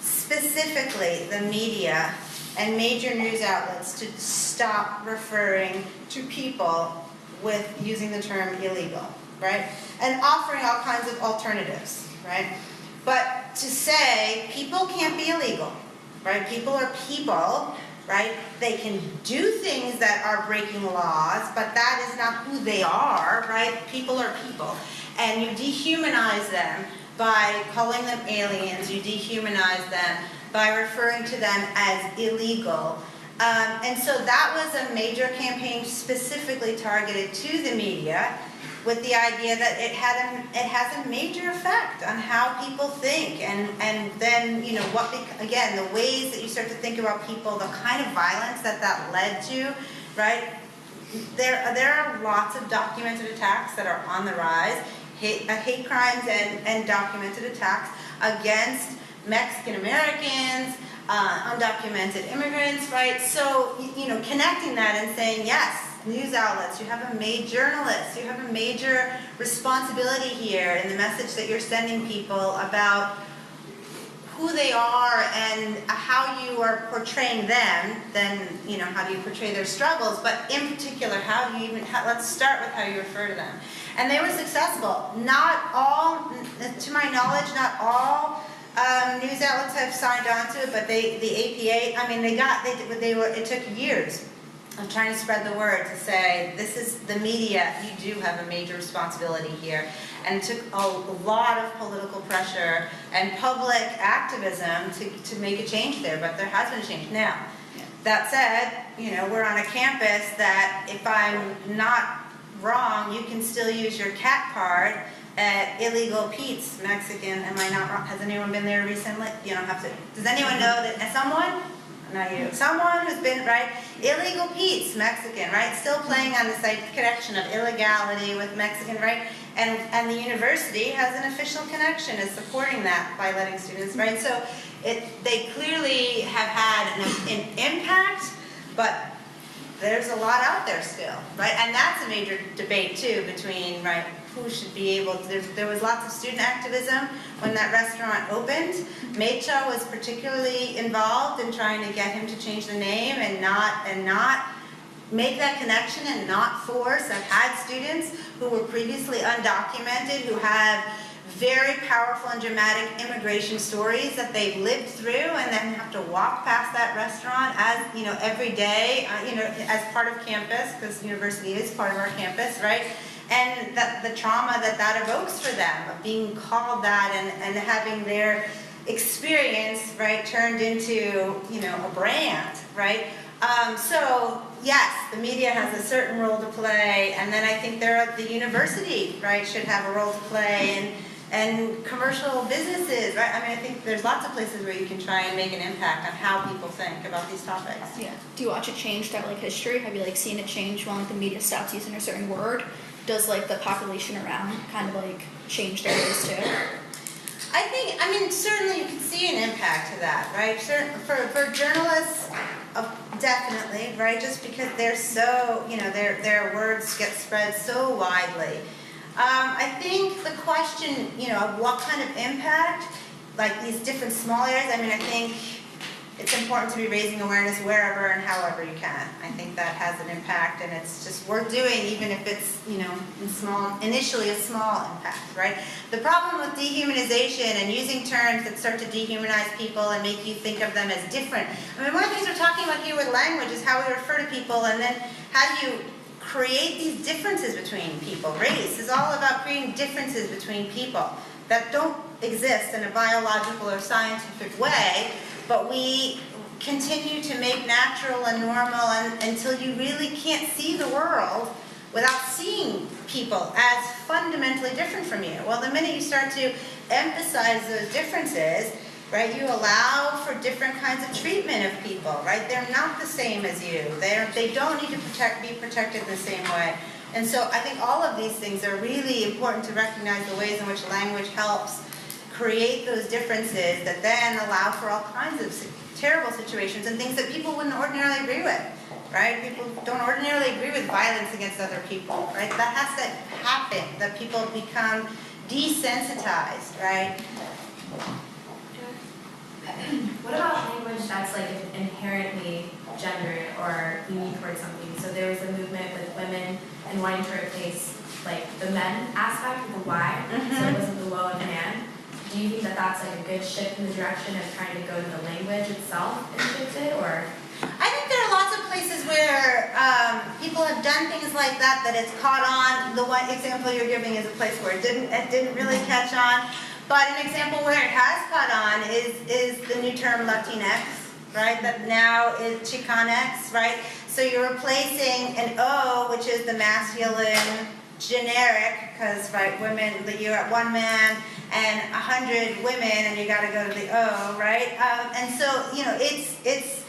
specifically the media and major news outlets to stop referring to people with using the term illegal, right? And offering all kinds of alternatives, right? But to say people can't be illegal, right? People are people, right? They can do things that are breaking laws, but that is not who they are, right? People are people. And you dehumanize them by calling them aliens, you dehumanize them by referring to them as illegal. And so that was a major campaign specifically targeted to the media, with the idea that it has a major effect on how people think, and then, you know, again, the ways that you start to think about people, the kind of violence that led to, right? There are lots of documented attacks that are on the rise, hate crimes and documented attacks against Mexican Americans, undocumented immigrants, right? So, you know, connecting that and saying, yes, news outlets, you have a major journalists, you have a major responsibility here in the message that you're sending people about who they are and how you are portraying them. Then, you know, how do you portray their struggles, but in particular, how do you even, let's start with how you refer to them. And they were successful. Not all, to my knowledge, not all news outlets have signed on to it, but the APA, I mean, it took years of trying to spread the word to say, this is the media, you do have a major responsibility here. And it took a lot of political pressure and public activism to make a change there, but there has been a change. Now, that said, you know, we're on a campus that, if I'm not wrong, you can still use your CAT card at Illegal Pete's Mexican. Am I not wrong? Has anyone been there recently? You don't have to. Does anyone know that someone? Not you. Someone who's been, right? Illegal Pete's Mexican, right? Still playing on this connection of illegality with Mexican, right? And the university has an official connection, is supporting that by letting students, right? So they clearly have had an impact, but there's a lot out there still, right? And that's a major debate too between, right, who should be able to, there was lots of student activism when that restaurant opened. Mecha was particularly involved in trying to get him to change the name and not make that connection and not force. I've had students who were previously undocumented who have very powerful and dramatic immigration stories that they've lived through, and then have to walk past that restaurant as, you know, every day, you know, as part of campus, because university is part of our campus, right? And the trauma that evokes for them of being called that and having their experience, right, turned into, you know, a brand, right? So yes, the media has a certain role to play, and then I think the university, right, should have a role to play, and commercial businesses, right? I mean, I think there's lots of places where you can try and make an impact on how people think about these topics. Yeah. Do you watch it change throughout like history? Have you like seen it change when like the media stops using a certain word? Does like the population around kind of like change their ways too? I mean, certainly you can see an impact to that, right? For journalists, definitely, right? Just because they're so, you know, their words get spread so widely. I think the question, you know, of what kind of impact, like these different small areas, I mean, I think it's important to be raising awareness wherever and however you can. I think that has an impact, and it's just worth doing, even if it's, you know, initially a small impact, right? The problem with dehumanization and using terms that start to dehumanize people and make you think of them as different. I mean, one of the things we're talking about here with language is how we refer to people, and then how do you create these differences between people. Race is all about creating differences between people that don't exist in a biological or scientific way, but we continue to make natural and normal until you really can't see the world without seeing people as fundamentally different from you. Well, the minute you start to emphasize those differences, right, you allow for different kinds of treatment of people, right? They're not the same as you. They don't need to be protected in the same way. And so I think all of these things are really important to recognize the ways in which language helps create those differences that then allow for all kinds of terrible situations and things that people wouldn't ordinarily agree with, right? People don't ordinarily agree with violence against other people, right? That has to happen, that people become desensitized, right? What about language that's like inherently gendered or leaning towards something? So there was a movement with women and wanting to replace like the men aspect with the Y, so it wasn't the woe of man. Do you think that that's like a good shift in the direction of trying to go to the language itself and shift it, or? I think there are lots of places where people have done things like that it's caught on. The one example you're giving is a place where it didn't really catch on. But an example where it has caught on is the new term Latinx, right? That now is Chicanx, right? So you're replacing an O, which is the masculine generic, because right, women, you have one man and 100 women, and you got to go to the O, right? And so it's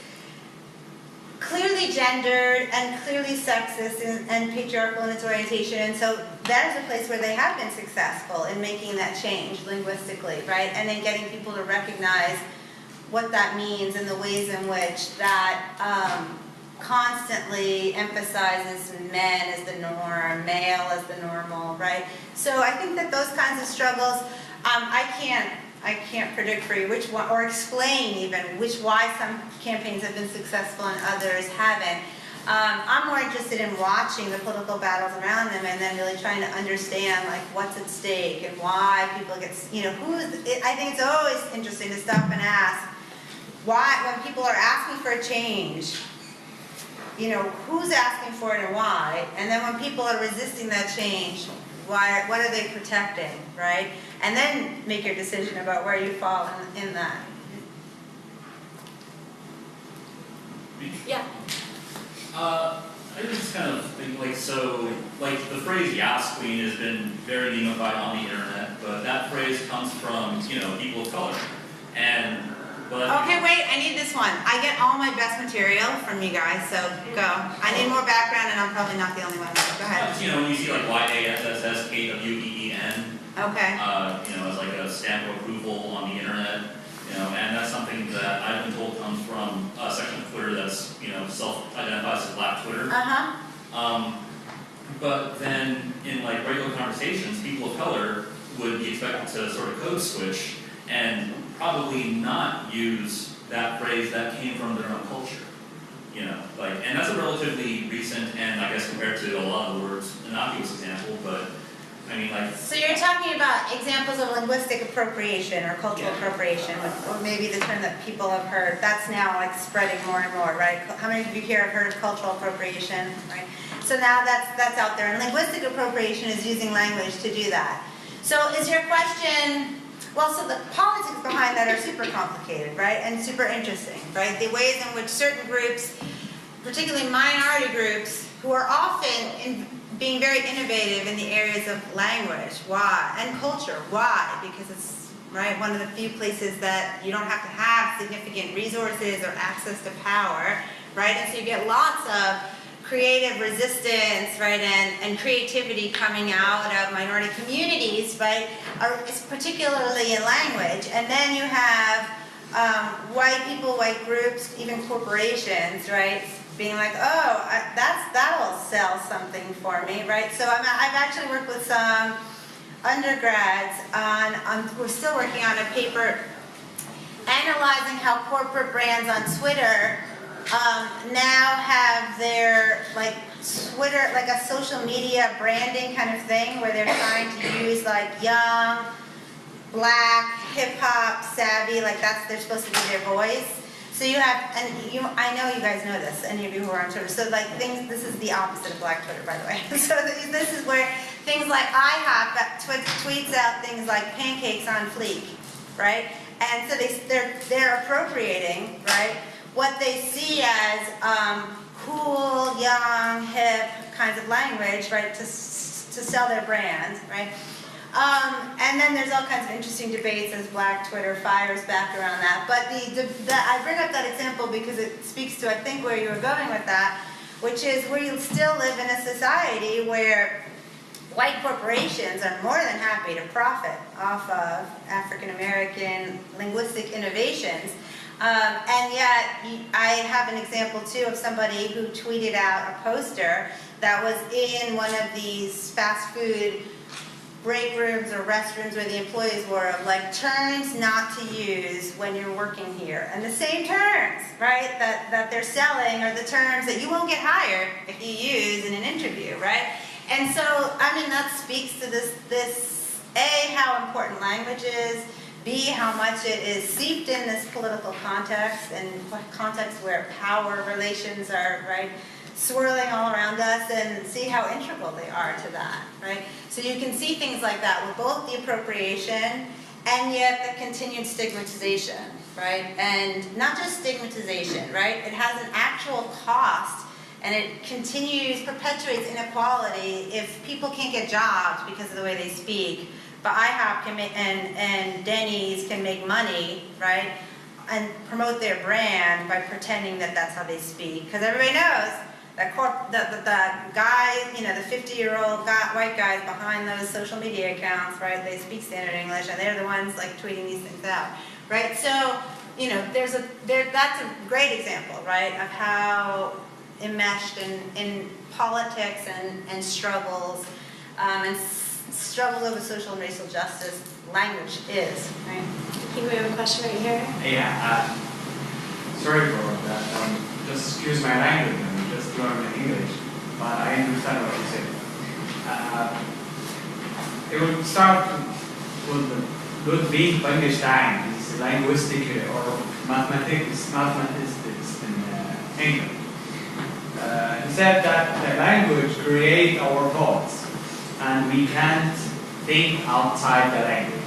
clearly gendered and clearly sexist and patriarchal in its orientation, and so that is a place where they have been successful in making that change linguistically, right? And in getting people to recognize what that means and the ways in which that constantly emphasizes men as the norm, male as the normal, right? So I think that those kinds of struggles, I can't predict for you which one, or explain even why some campaigns have been successful and others haven't. I'm more interested in watching the political battles around them and then really trying to understand like what's at stake and why people get, I think it's always interesting to stop and ask why, when people are asking for a change, who's asking for it and why, and then when people are resisting that change, what are they protecting, right? And then make your decision about where you fall in that. Yeah. I just kind of think the phrase "Yas Queen" has been very gamified on the internet, but that phrase comes from, people of color. Okay, wait, I need this one. I get all my best material from you guys, so go. I need more background, and I'm probably not the only one. Go ahead. When you see like YASSSKWEEN, Okay. as like a stamp of approval on the internet, and that's something that I've been told comes from a section of Twitter that's, self-identifies as Black Twitter. But then in like regular conversations, people of color would be expected to sort of code switch and probably not use that phrase that came from their own culture. And that's a relatively recent, and I guess compared to a lot of the words, innocuous example, but So you're talking about examples of linguistic appropriation or cultural appropriation, or maybe the term that people have heard. That's now like spreading more and more, right? How many of you here have heard of cultural appropriation, right? So now that's out there, and linguistic appropriation is using language to do that. So is your question? Well, so the politics behind that are super complicated, right? And super interesting, right? The ways in which certain groups, particularly minority groups, who are often being very innovative in the areas of language, why? And culture, why? Because it's, right, one of the few places that you don't have to have significant resources or access to power, right? And so you get lots of creative resistance, right, and creativity coming out of minority communities, right, particularly in language. And then you have white people, white groups, even corporations, right, being like, oh, that'll sell something for me, right? So I've actually worked with some undergrads we're still working on a paper analyzing how corporate brands on Twitter now have their Twitter, like a social media branding kind of thing, where they're trying to use like young, black, hip hop, savvy, they're supposed to be their voice. So you have, I know you guys know this, any of you who are on Twitter. So this is the opposite of Black Twitter, by the way. So this is where things like IHOP tweets out things like pancakes on fleek, right? And so they're appropriating, right, what they see as cool, young, hip kinds of language, right, to sell their brand, right? And then there's all kinds of interesting debates as Black Twitter fires back around that. But I bring up that example because it speaks to, I think, where you were going with that, which is where you still live in a society where white corporations are more than happy to profit off of African American linguistic innovations. And yet, I have an example too of somebody who tweeted out a poster that was in one of these fast food break rooms or restrooms where the employees were, of terms not to use when you're working here. And the same terms, right, that they're selling are the terms that you won't get hired if you use in an interview, right? And so, I mean, that speaks to this A, how important language is, B, how much it is seeped in this political context, and context where power relations are, right, swirling all around us, and see how integral they are to that, right? So you can see things like that with both the appropriation and yet the continued stigmatization, right? And not just stigmatization, right? It has an actual cost, and it perpetuates inequality if people can't get jobs because of the way they speak, but IHOP can make, and Denny's can make money, right? And promote their brand by pretending that that's how they speak. Because everybody knows that the guy, you know, the 50-year-old white guys behind those social media accounts, right? They speak standard English, and they're the ones like tweeting these things out, right? So, you know, that's a great example, right, of how enmeshed in politics and struggles and struggles over social and racial justice language is, right? I think we have a question right here. Yeah, sorry for that. Just excuse my language, I'm just learning English, but I understand what you said. It would start with Ludwig Wittgenstein, his linguistic or mathematics in England. He said that the language creates our thoughts, and we can't think outside the language.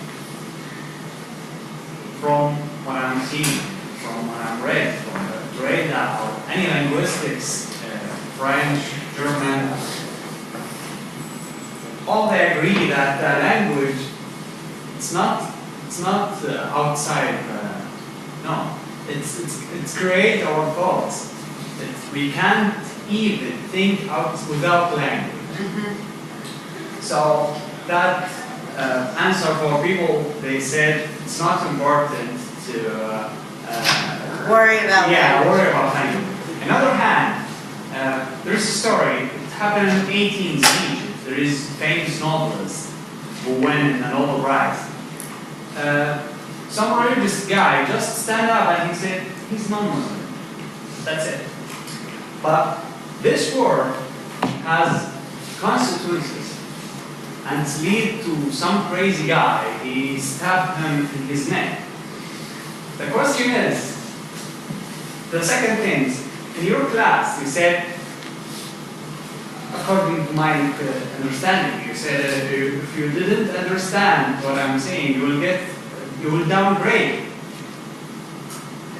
From what I'm seeing, from what I'm read, from the radar, or any linguistics, French, German, all they agree that the language, it's not outside. No, it's create our thoughts. We can't even think out without language. So that answer for people, they said it's not important to worry about language. On the other hand, there's a story. It happened in 18th century. There is a famous novelist who won a Nobel Prize. Some religious guy just stand up and he said he's non-Muslim. That's it. But this word has consequences and lead to some crazy guy. He stabbed him in his neck. The question is, the second thing, in your class you said, according to my understanding, you said if you didn't understand what I'm saying, you will downgrade.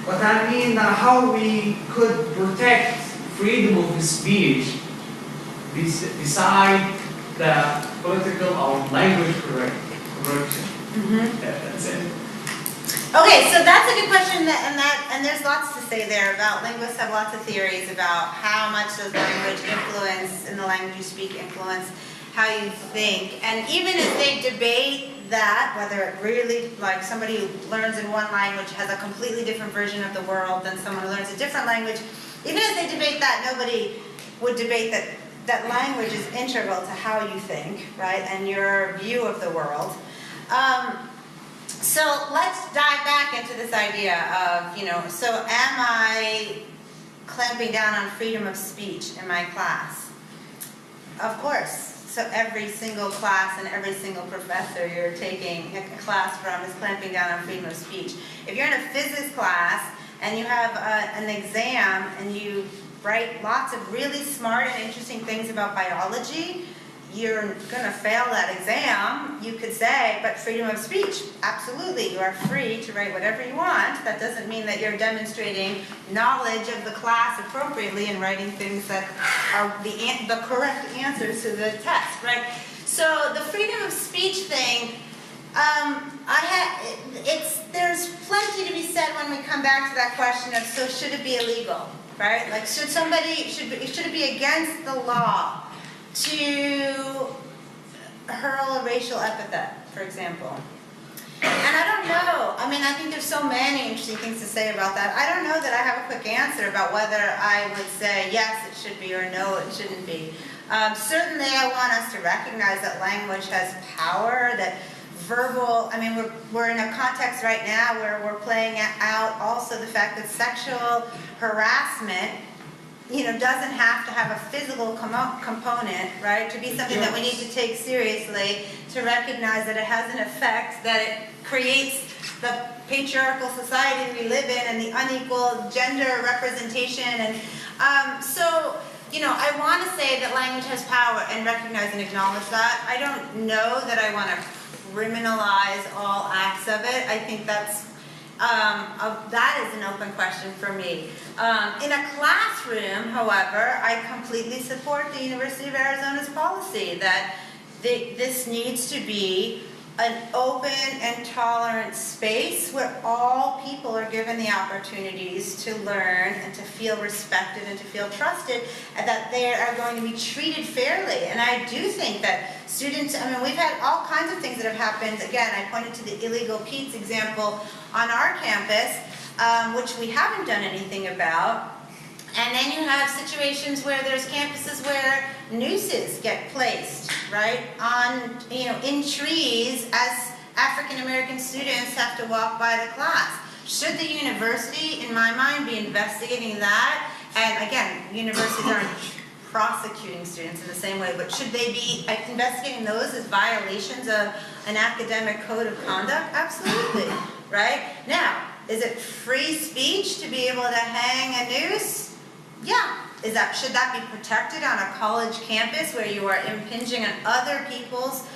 But I mean how we could protect freedom of speech beside the political or language correction. That's it. Okay, so that's a good question, and there's lots to say there about linguists have lots of theories about how much does language influence, in the language you speak, influence how you think. And even as they debate that, whether it really, like somebody who learns in one language has a completely different version of the world than someone who learns a different language, even as they debate that, nobody would debate that language is integral to how you think, right, and your view of the world. So let's dive back into this idea of, so am I clamping down on freedom of speech in my class? Of course. So every single class and every single professor you're taking a class from is clamping down on freedom of speech. If you're in a physics class and you have an exam and you write lots of really smart and interesting things about biology, you're going to fail that exam. You could say, but freedom of speech, absolutely, you are free to write whatever you want. That doesn't mean that you're demonstrating knowledge of the class appropriately and writing things that are the correct answers to the test, right? So the freedom of speech thing, there's plenty to be said when we come back to that question of, so should it be illegal, right? Like, should it be against the law to hurl a racial epithet, for example? And I don't know. I mean, I think there's so many interesting things to say about that. I don't know that I have a quick answer about whether I would say, yes, it should be, or no, it shouldn't be. Certainly, I want us to recognize that language has power, that verbal, I mean, we're in a context right now where we're playing out also the fact that sexual harassment doesn't have to have a physical component, right? To be something that we need to take seriously, to recognize that it has an effect, that it creates the patriarchal society we live in and the unequal gender representation. And so, I want to say that language has power and recognize and acknowledge that. I don't know that I want to criminalize all acts of it. I think that is an open question for me. In a classroom, however, I completely support the University of Arizona's policy that this needs to be an open and tolerant space where all people are given the opportunities to learn and to feel respected and to feel trusted, and that they are going to be treated fairly. And I do think that students, we've had all kinds of things that have happened. Again, I pointed to the illegal Pete's example on our campus, which we haven't done anything about. And then you have situations where there's campuses where nooses get placed, right, on, in trees as African American students have to walk by the class. Should the university, in my mind, be investigating that? And again, universities aren't prosecuting students in the same way, but should they be investigating those as violations of an academic code of conduct? Absolutely, right? Now, is it free speech to be able to hang a noose? Yeah. Should that be protected on a college campus where you are impinging on other people's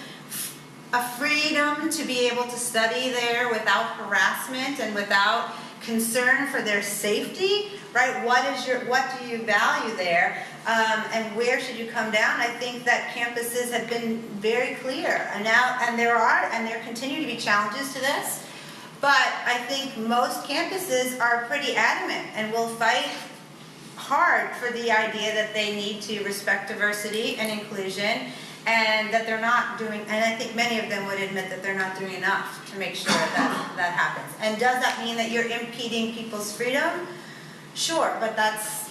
freedom to be able to study there without harassment and without concern for their safety, right? What do you value there, and where should you come down? I think that campuses have been very clear, and there continue to be challenges to this, but I think most campuses are pretty adamant and will fight hard for the idea that they need to respect diversity and inclusion, and that they're not doing, and I think many of them would admit that they're not doing enough to make sure that happens. And does that mean that you're impeding people's freedom? Sure, but that's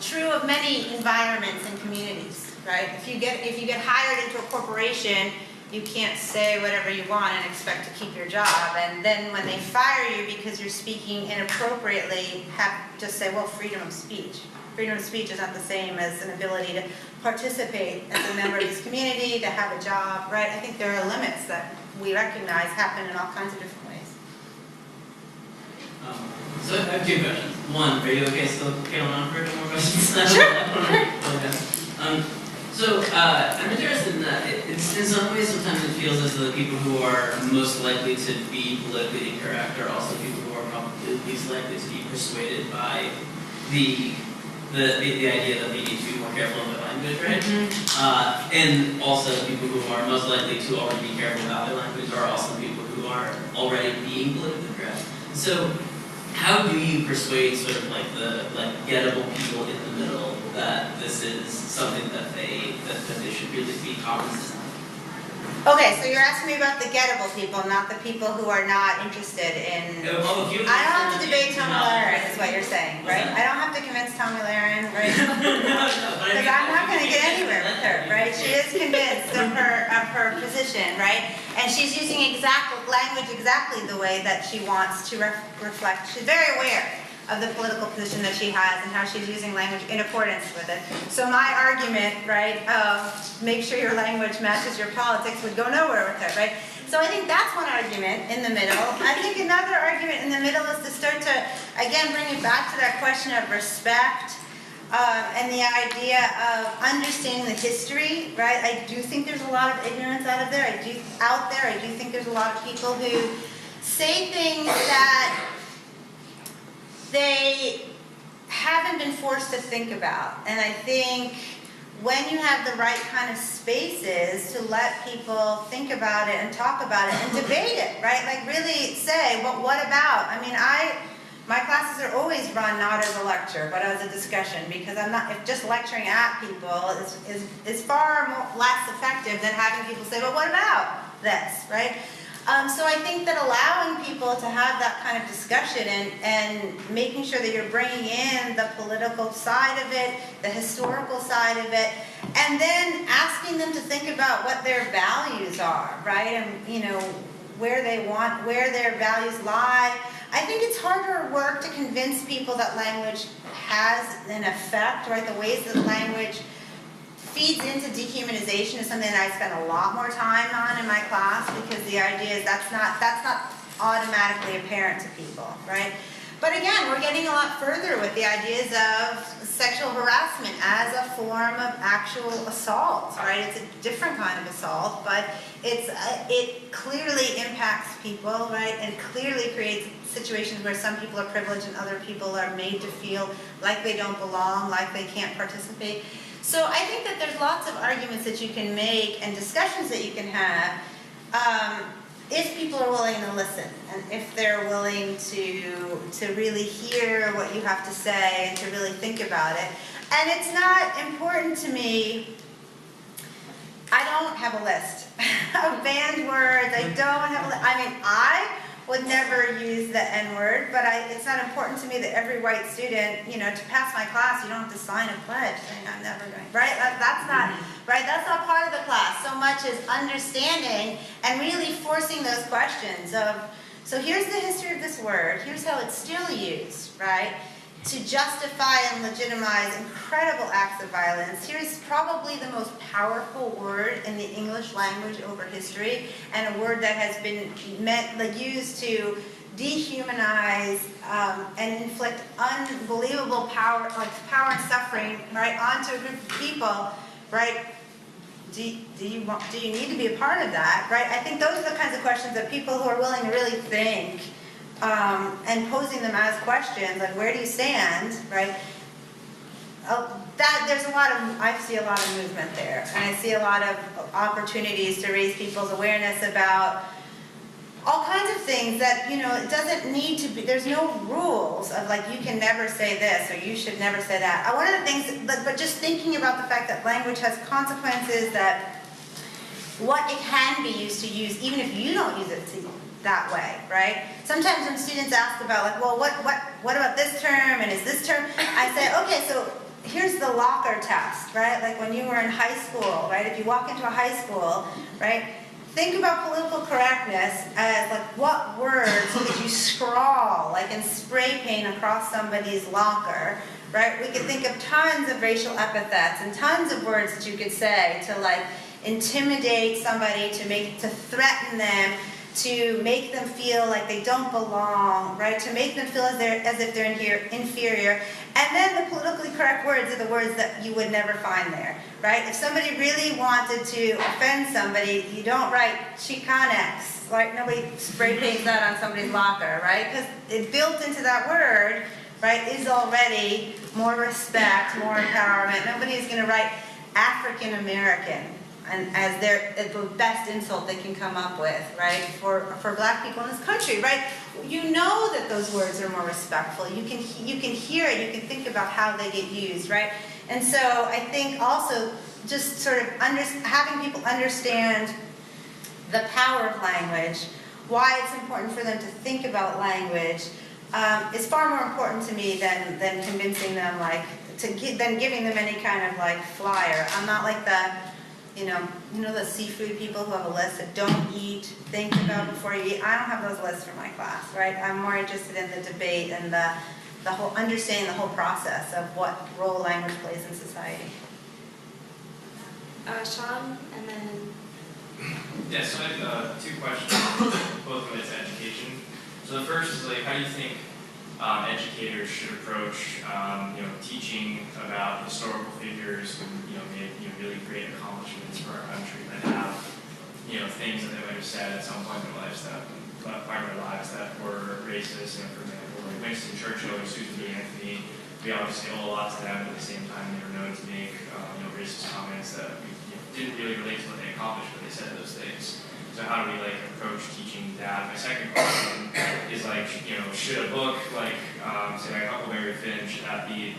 true of many environments and communities, right? If you get hired into a corporation, you can't say whatever you want and expect to keep your job, and then when they fire you because you're speaking inappropriately, just say, well, freedom of speech. Freedom of speech is not the same as an ability to participate as a member of this community, to have a job, right? I think there are limits that we recognize happen in all kinds of different ways. So I have two questions. One, are you okay still going on for more questions? Sure. So I'm interested in that. In some ways, sometimes it feels as though the people who are most likely to be politically incorrect are also people who are probably least likely to be persuaded by the idea that they need to be more careful of their language, right? Mm-hmm. And also people who are most likely to already be careful about their language are also people who are already being politically correct. So how do you persuade sort of like the gettable people in the middle that this is something that they should really be cognizant of? Okay, so you're asking me about the gettable people, not the people who are not interested in... I don't have to debate Tommy Lahren, is what you're saying, right? I don't have to convince Tommy Lahren, right? Because I'm not going to get anywhere with her, right? She is convinced of her position, right? And she's using language exactly the way that she wants to reflect. She's very aware of the political position that she has and how she's using language in accordance with it. So my argument, right, of make sure your language matches your politics would go nowhere with her, right? So I think that's one argument in the middle. I think another argument in the middle is to start to, again, bring it back to that question of respect and the idea of understanding the history, right? I do think there's a lot of ignorance out there. I do think there's a lot of people who say things that they haven't been forced to think about. And I think when you have the right kind of spaces to let people think about it and talk about it and debate it, right? Like really say, well, what about? I mean, my classes are always run not as a lecture, but as a discussion, because if just lecturing at people is far less effective than having people say, well, what about this, right? So I think that allowing people to have that kind of discussion and making sure that you're bringing in the political side of it, the historical side of it, and then asking them to think about what their values are, right? And where their values lie. I think it's harder work to convince people that language has an effect, right? The ways that language feeds into dehumanization is something that I spend a lot more time on in my class, because the idea is that's not automatically apparent to people, right? But again, we're getting a lot further with the ideas of sexual harassment as a form of actual assault, right? It's a different kind of assault, but it clearly impacts people, right? And clearly creates situations where some people are privileged and other people are made to feel like they don't belong, like they can't participate. So I think that there's lots of arguments that you can make and discussions that you can have if people are willing to listen, and if they're willing to really hear what you have to say and to really think about it. And it's not important to me, I don't have a list of banned words, I don't have a list. I mean, I would never use the N-word, but it's not important to me that every white student, to pass my class, you don't have to sign a pledge saying I'm never going, right? That's not, right? That's not part of the class so much as understanding and really forcing those questions of, so here's the history of this word, here's how it's still used, right? To justify and legitimize incredible acts of violence. Here's probably the most powerful word in the English language over history, and a word that has been used to dehumanize and inflict unbelievable power and suffering, right, onto a group of people, right? Do you need to be a part of that, right? I think those are the kinds of questions that people who are willing to really think and posing them as questions, like where do you stand, right? I see a lot of movement there, and I see a lot of opportunities to raise people's awareness about all kinds of things that, it doesn't need to be, there's no rules of like, you can never say this, or you should never say that. One of the things, but just thinking about the fact that language has consequences, that what it can be used to use, even if you don't use it that way, right? Sometimes when students ask about like, well, what about this term, and is this term, I say, okay, so here's the locker test, right? Like when you were in high school, right? If you walk into a high school, right? Think about political correctness as like, what words could you scrawl, like in spray paint across somebody's locker, right? We could think of tons of racial epithets and tons of words that you could say to like intimidate somebody, to threaten them, to make them feel like they don't belong, right? To make them feel as if they're inferior. And then the politically correct words are the words that you would never find there, right? If somebody really wanted to offend somebody, you don't write Chicanx, right? Nobody spray paints that on somebody's locker, right? Because it built into that word, right, is already more respect, more empowerment. Nobody's going to write African American and as the best insult they can come up with, right, for black people in this country, right? You know that those words are more respectful. You can hear it. You can think about how they get used, right? And so I think also just sort of having people understand the power of language, why it's important for them to think about language, is far more important to me than convincing them than giving them any kind of like flyer. I'm not like the the seafood people who have a list that don't eat, think about before you eat. I don't have those lists for my class, right? I'm more interested in the debate and the whole understanding the whole process of what role language plays in society. Sean, and then. Yeah, so I have two questions, both related to education. So the first is like, how do you think educators should approach, teaching about historical figures who, made really great accomplishments for our country, that have, things that they might have said at some point in their lives that were racist. For example, like Winston Churchill or Susan B. Anthony, we obviously owe a lot to them. At the same time, they were known to make, racist comments that didn't really relate to what they accomplished, but they said those things. So how do we approach teaching that? My second question is should a book say Huckleberry Finn, should that be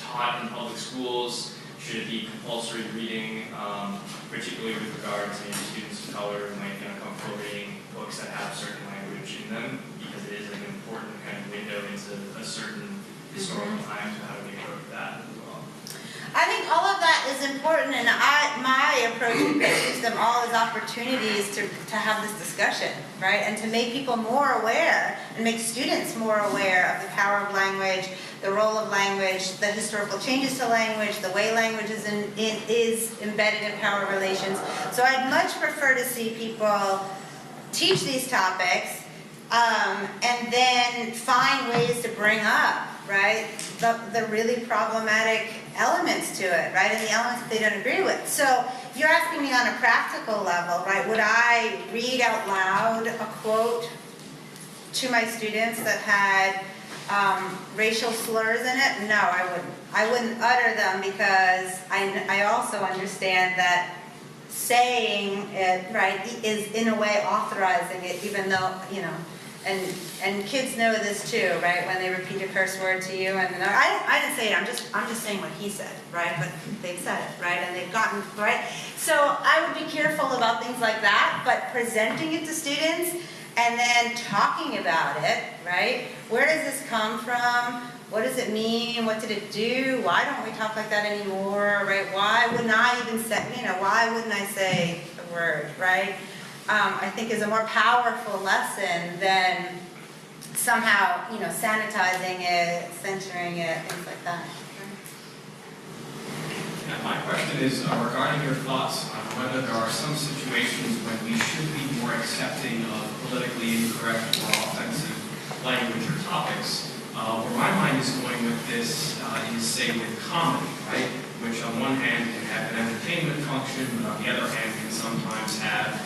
taught in public schools? Should it be compulsory reading, particularly with regards to students of color who might feel comfortable reading books that have certain language in them, because it is an important kind of window into a certain historical time. So how do we approach that as well? I think all of that is important, and my approach is them all as opportunities to have this discussion, right? And to make people more aware and make students more aware of the power of language, the role of language, the historical changes to language, the way language is embedded in power relations. So I'd much prefer to see people teach these topics and then find ways to bring up, right, the really problematic elements to it, right, and the elements that they don't agree with. So you're asking me on a practical level, right, would I read out loud a quote to my students that had racial slurs in it? No, I wouldn't. I wouldn't utter them because I also understand that saying it, right, is in a way authorizing it, even though, you know, and kids know this too, right? When they repeat a curse word to you, and I didn't say it. I'm just saying what he said, right? But they've said it, right? And they've gotten right. So I would be careful about things like that. But presenting it to students and then talking about it, right? Where does this come from? What does it mean? What did it do? Why don't we talk like that anymore, right? Why wouldn't I even say, you know, why wouldn't I say the word, right? I think is a more powerful lesson than somehow, you know, sanitizing it, censoring it, things like that. Yeah, my question is regarding your thoughts on whether there are some situations when we should be more accepting of politically incorrect or offensive language or topics. Where my mind is going with this is, say, with comedy, right? Which on one hand can have an entertainment function, but on the other hand can sometimes have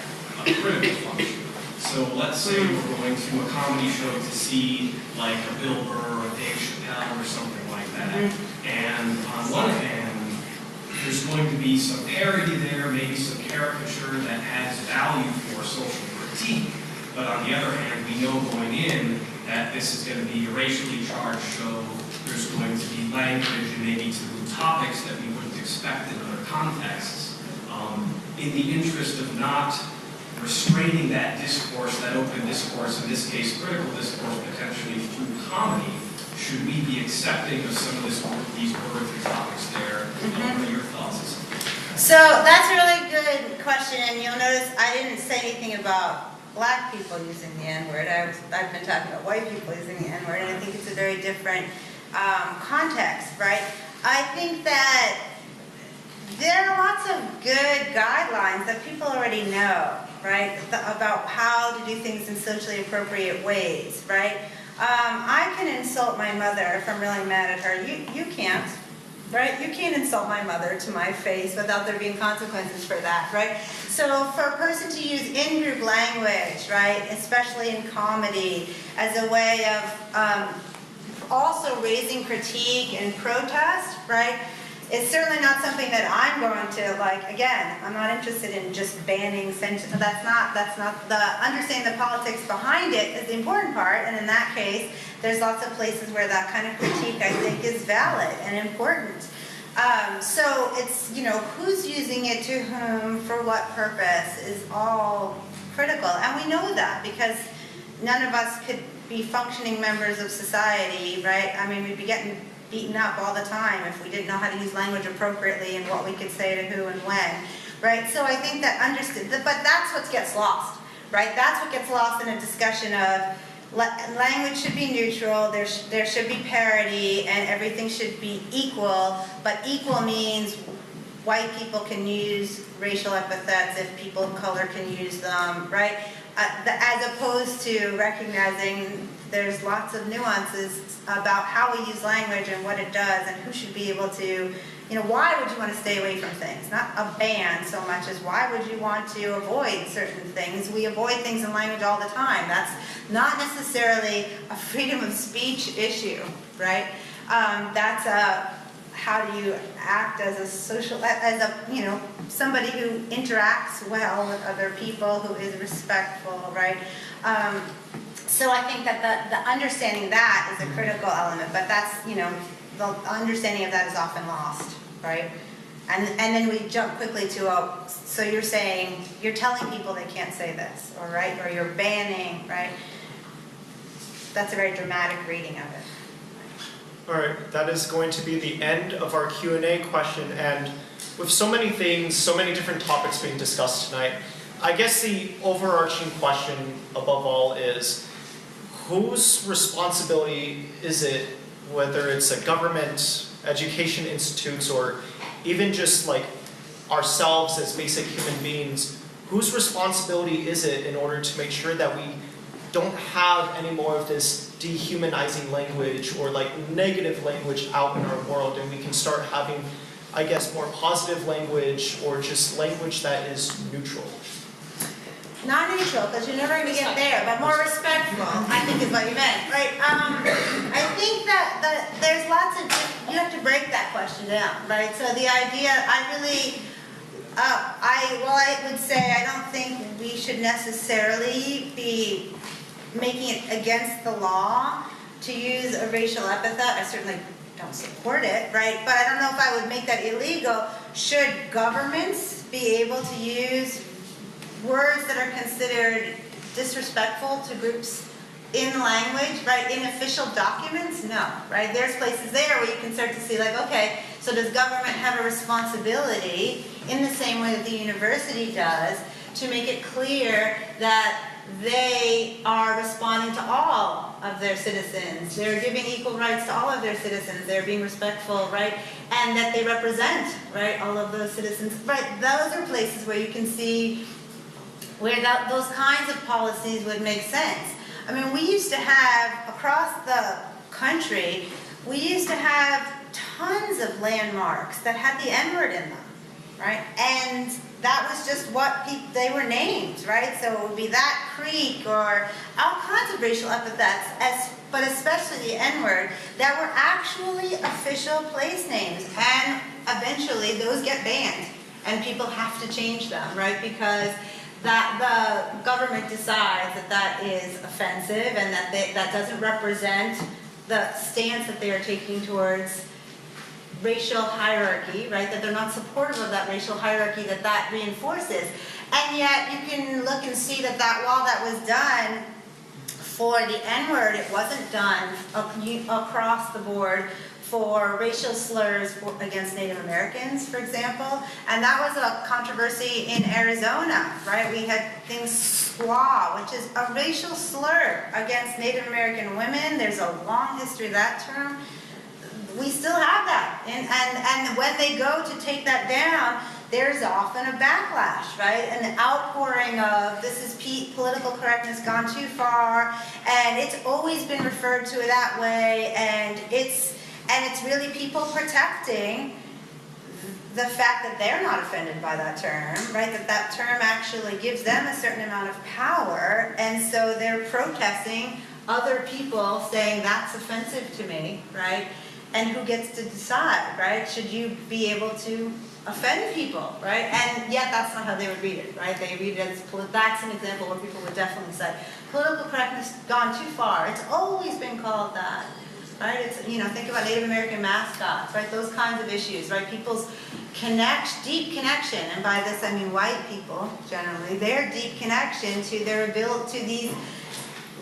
a critical function. So let's say we're going to a comedy show to see like a Bill Burr or a Dave Chappelle or something like that. And on one hand, there's going to be some parody there, maybe some caricature that has value for social critique. But on the other hand, we know going in that this is going to be a racially charged show. There's going to be language and maybe taboo topics that we wouldn't expect in other contexts. In the interest of not restraining that discourse, that open discourse, in this case critical discourse, potentially through comedy, should we be accepting of some of these words and topics there? What are your thoughts? So that's a really good question, and you'll notice I didn't say anything about Black people using the N-word. I've been talking about white people using the N-word, and I think it's a very different context, right? I think that there are lots of good guidelines that people already know, right, about how to do things in socially appropriate ways, right? I can insult my mother if I'm really mad at her. You can't, right? You can't insult my mother to my face without there being consequences for that, right? So for a person to use in-group language, right, especially in comedy, as a way of also raising critique and protest, right, it's certainly not something that I'm going to, like, again, I'm not interested in just banning censure. That's not the, understanding the politics behind it is the important part, and in that case, there's lots of places where that kind of critique, I think, is valid and important. So it's, you know, who's using it to whom, for what purpose, is all critical. And we know that because none of us could be functioning members of society, right? I mean, we'd be getting beaten up all the time if we didn't know how to use language appropriately and what we could say to who and when, right? So I think that but that's what gets lost, right? That's what gets lost in a discussion of language should be neutral, there should be parity, and everything should be equal, but equal means white people can use racial epithets if people of color can use them, right? As opposed to recognizing there's lots of nuances about how we use language and what it does and who should be able to, you know, why would you want to stay away from things? Not a ban so much as why would you want to avoid certain things? We avoid things in language all the time. That's not necessarily a freedom of speech issue, right? That's a, how do you act as a social, as a, you know, somebody who interacts well with other people, who is respectful, right? So I think that the understanding that is a critical element, but that's, you know, the understanding of that is often lost, right? And then we jump quickly to, oh, so you're saying, you're telling people they can't say this, or right, or you're banning, right? That's a very dramatic reading of it. All right, that is going to be the end of our Q&A question, and with so many things, so many different topics being discussed tonight, I guess the overarching question above all is, whose responsibility is it, whether it's a government, education institutes, or even just like ourselves as basic human beings, whose responsibility is it in order to make sure that we don't have any more of this dehumanizing language or like negative language out in our world, and we can start having, I guess, more positive language or just language that is neutral? Not neutral, because you're never going to get there, but more respectful, I think is what you meant, right? I think that there's lots of, you have to break that question down, right? So the idea, I would say I don't think we should necessarily be making it against the law to use a racial epithet. I certainly don't support it, right? But I don't know if I would make that illegal. Should governments be able to use words that are considered disrespectful to groups in language, right, in official documents? No, right? There's places there where you can start to see, like, okay, so does government have a responsibility, in the same way that the university does, to make it clear that they are responding to all of their citizens. They're giving equal rights to all of their citizens. They're being respectful, right? And that they represent, right, all of those citizens. Right, those are places where you can see where those kinds of policies would make sense. I mean, we used to have, across the country, we used to have tons of landmarks that had the N-word in them, right? And that was just what they were named, right? So it would be that creek or all kinds of racial epithets, but especially the N-word, that were actually official place names. And eventually those get banned and people have to change them, right? Because that the government decides that that is offensive and that that doesn't represent the stance that they are taking towards racial hierarchy, right? That they're not supportive of that racial hierarchy that reinforces. And yet you can look and see that while that was done for the N-word, it wasn't done across the board for racial slurs against Native Americans, for example. And that was a controversy in Arizona, right? We had things squaw, which is a racial slur against Native American women. There's a long history of that term. We still have that. And when they go to take that down, there's often a backlash, right? An outpouring of, this is political correctness gone too far, and it's always been referred to that way, and it's really people protecting the fact that they're not offended by that term, right? That term actually gives them a certain amount of power, and so they're protesting other people saying that's offensive to me, right? And who gets to decide, right? Should you be able to offend people, right? And yet that's not how they would read it, right? They read it as, that's an example where people would definitely say, political correctness gone too far. It's always been called that, right? It's, think about Native American mascots, right? Those kinds of issues, right? People's deep connection, and by this I mean white people generally, their deep connection to their ability, to these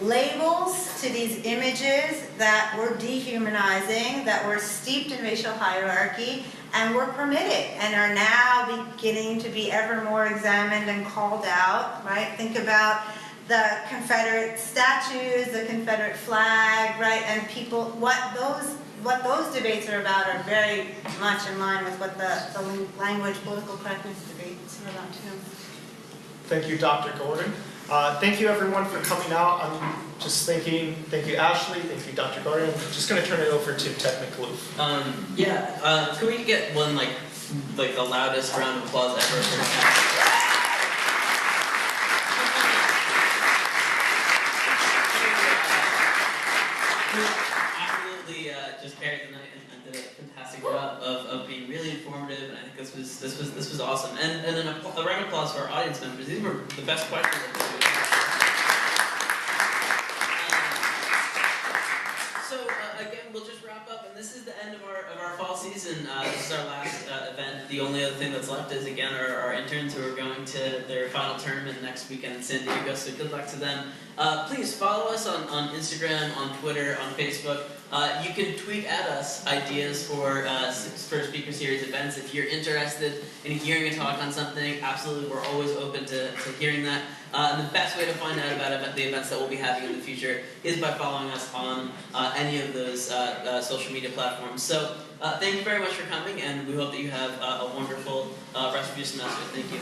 labels, to these images that were dehumanizing, that were steeped in racial hierarchy, and were permitted, and are now beginning to be ever more examined and called out, right? Think about the Confederate statues, the Confederate flag, right? And people, what those debates are about are very much in line with what the language political correctness debates are about too. Thank you, Dr. Gordon. Thank you everyone for coming out. I'm just thinking, thank you Ashley, thank you Dr. Gordon. I'm just going to turn it over to Ted McClure. Could we get one like the loudest round of applause ever for absolutely just carried the night and did a fantastic job of being really informative, and I think this was awesome. And then a round of applause for our audience members. These were the best questions. So again, we'll just wrap wrap up, and this is the end of our fall season. This is our last event. The only other thing that's left is, again, our interns who are going to their final term in next weekend in San Diego, so good luck to them. Please follow us on Instagram, on Twitter, on Facebook. You can tweet at us ideas for Speaker Series events. If you're interested in hearing a talk on something, absolutely, we're always open to hearing that. And the best way to find out about the events that we'll be having in the future is by following us on any of those social media platforms. So thank you very much for coming, and we hope that you have a wonderful rest of your semester. Thank you.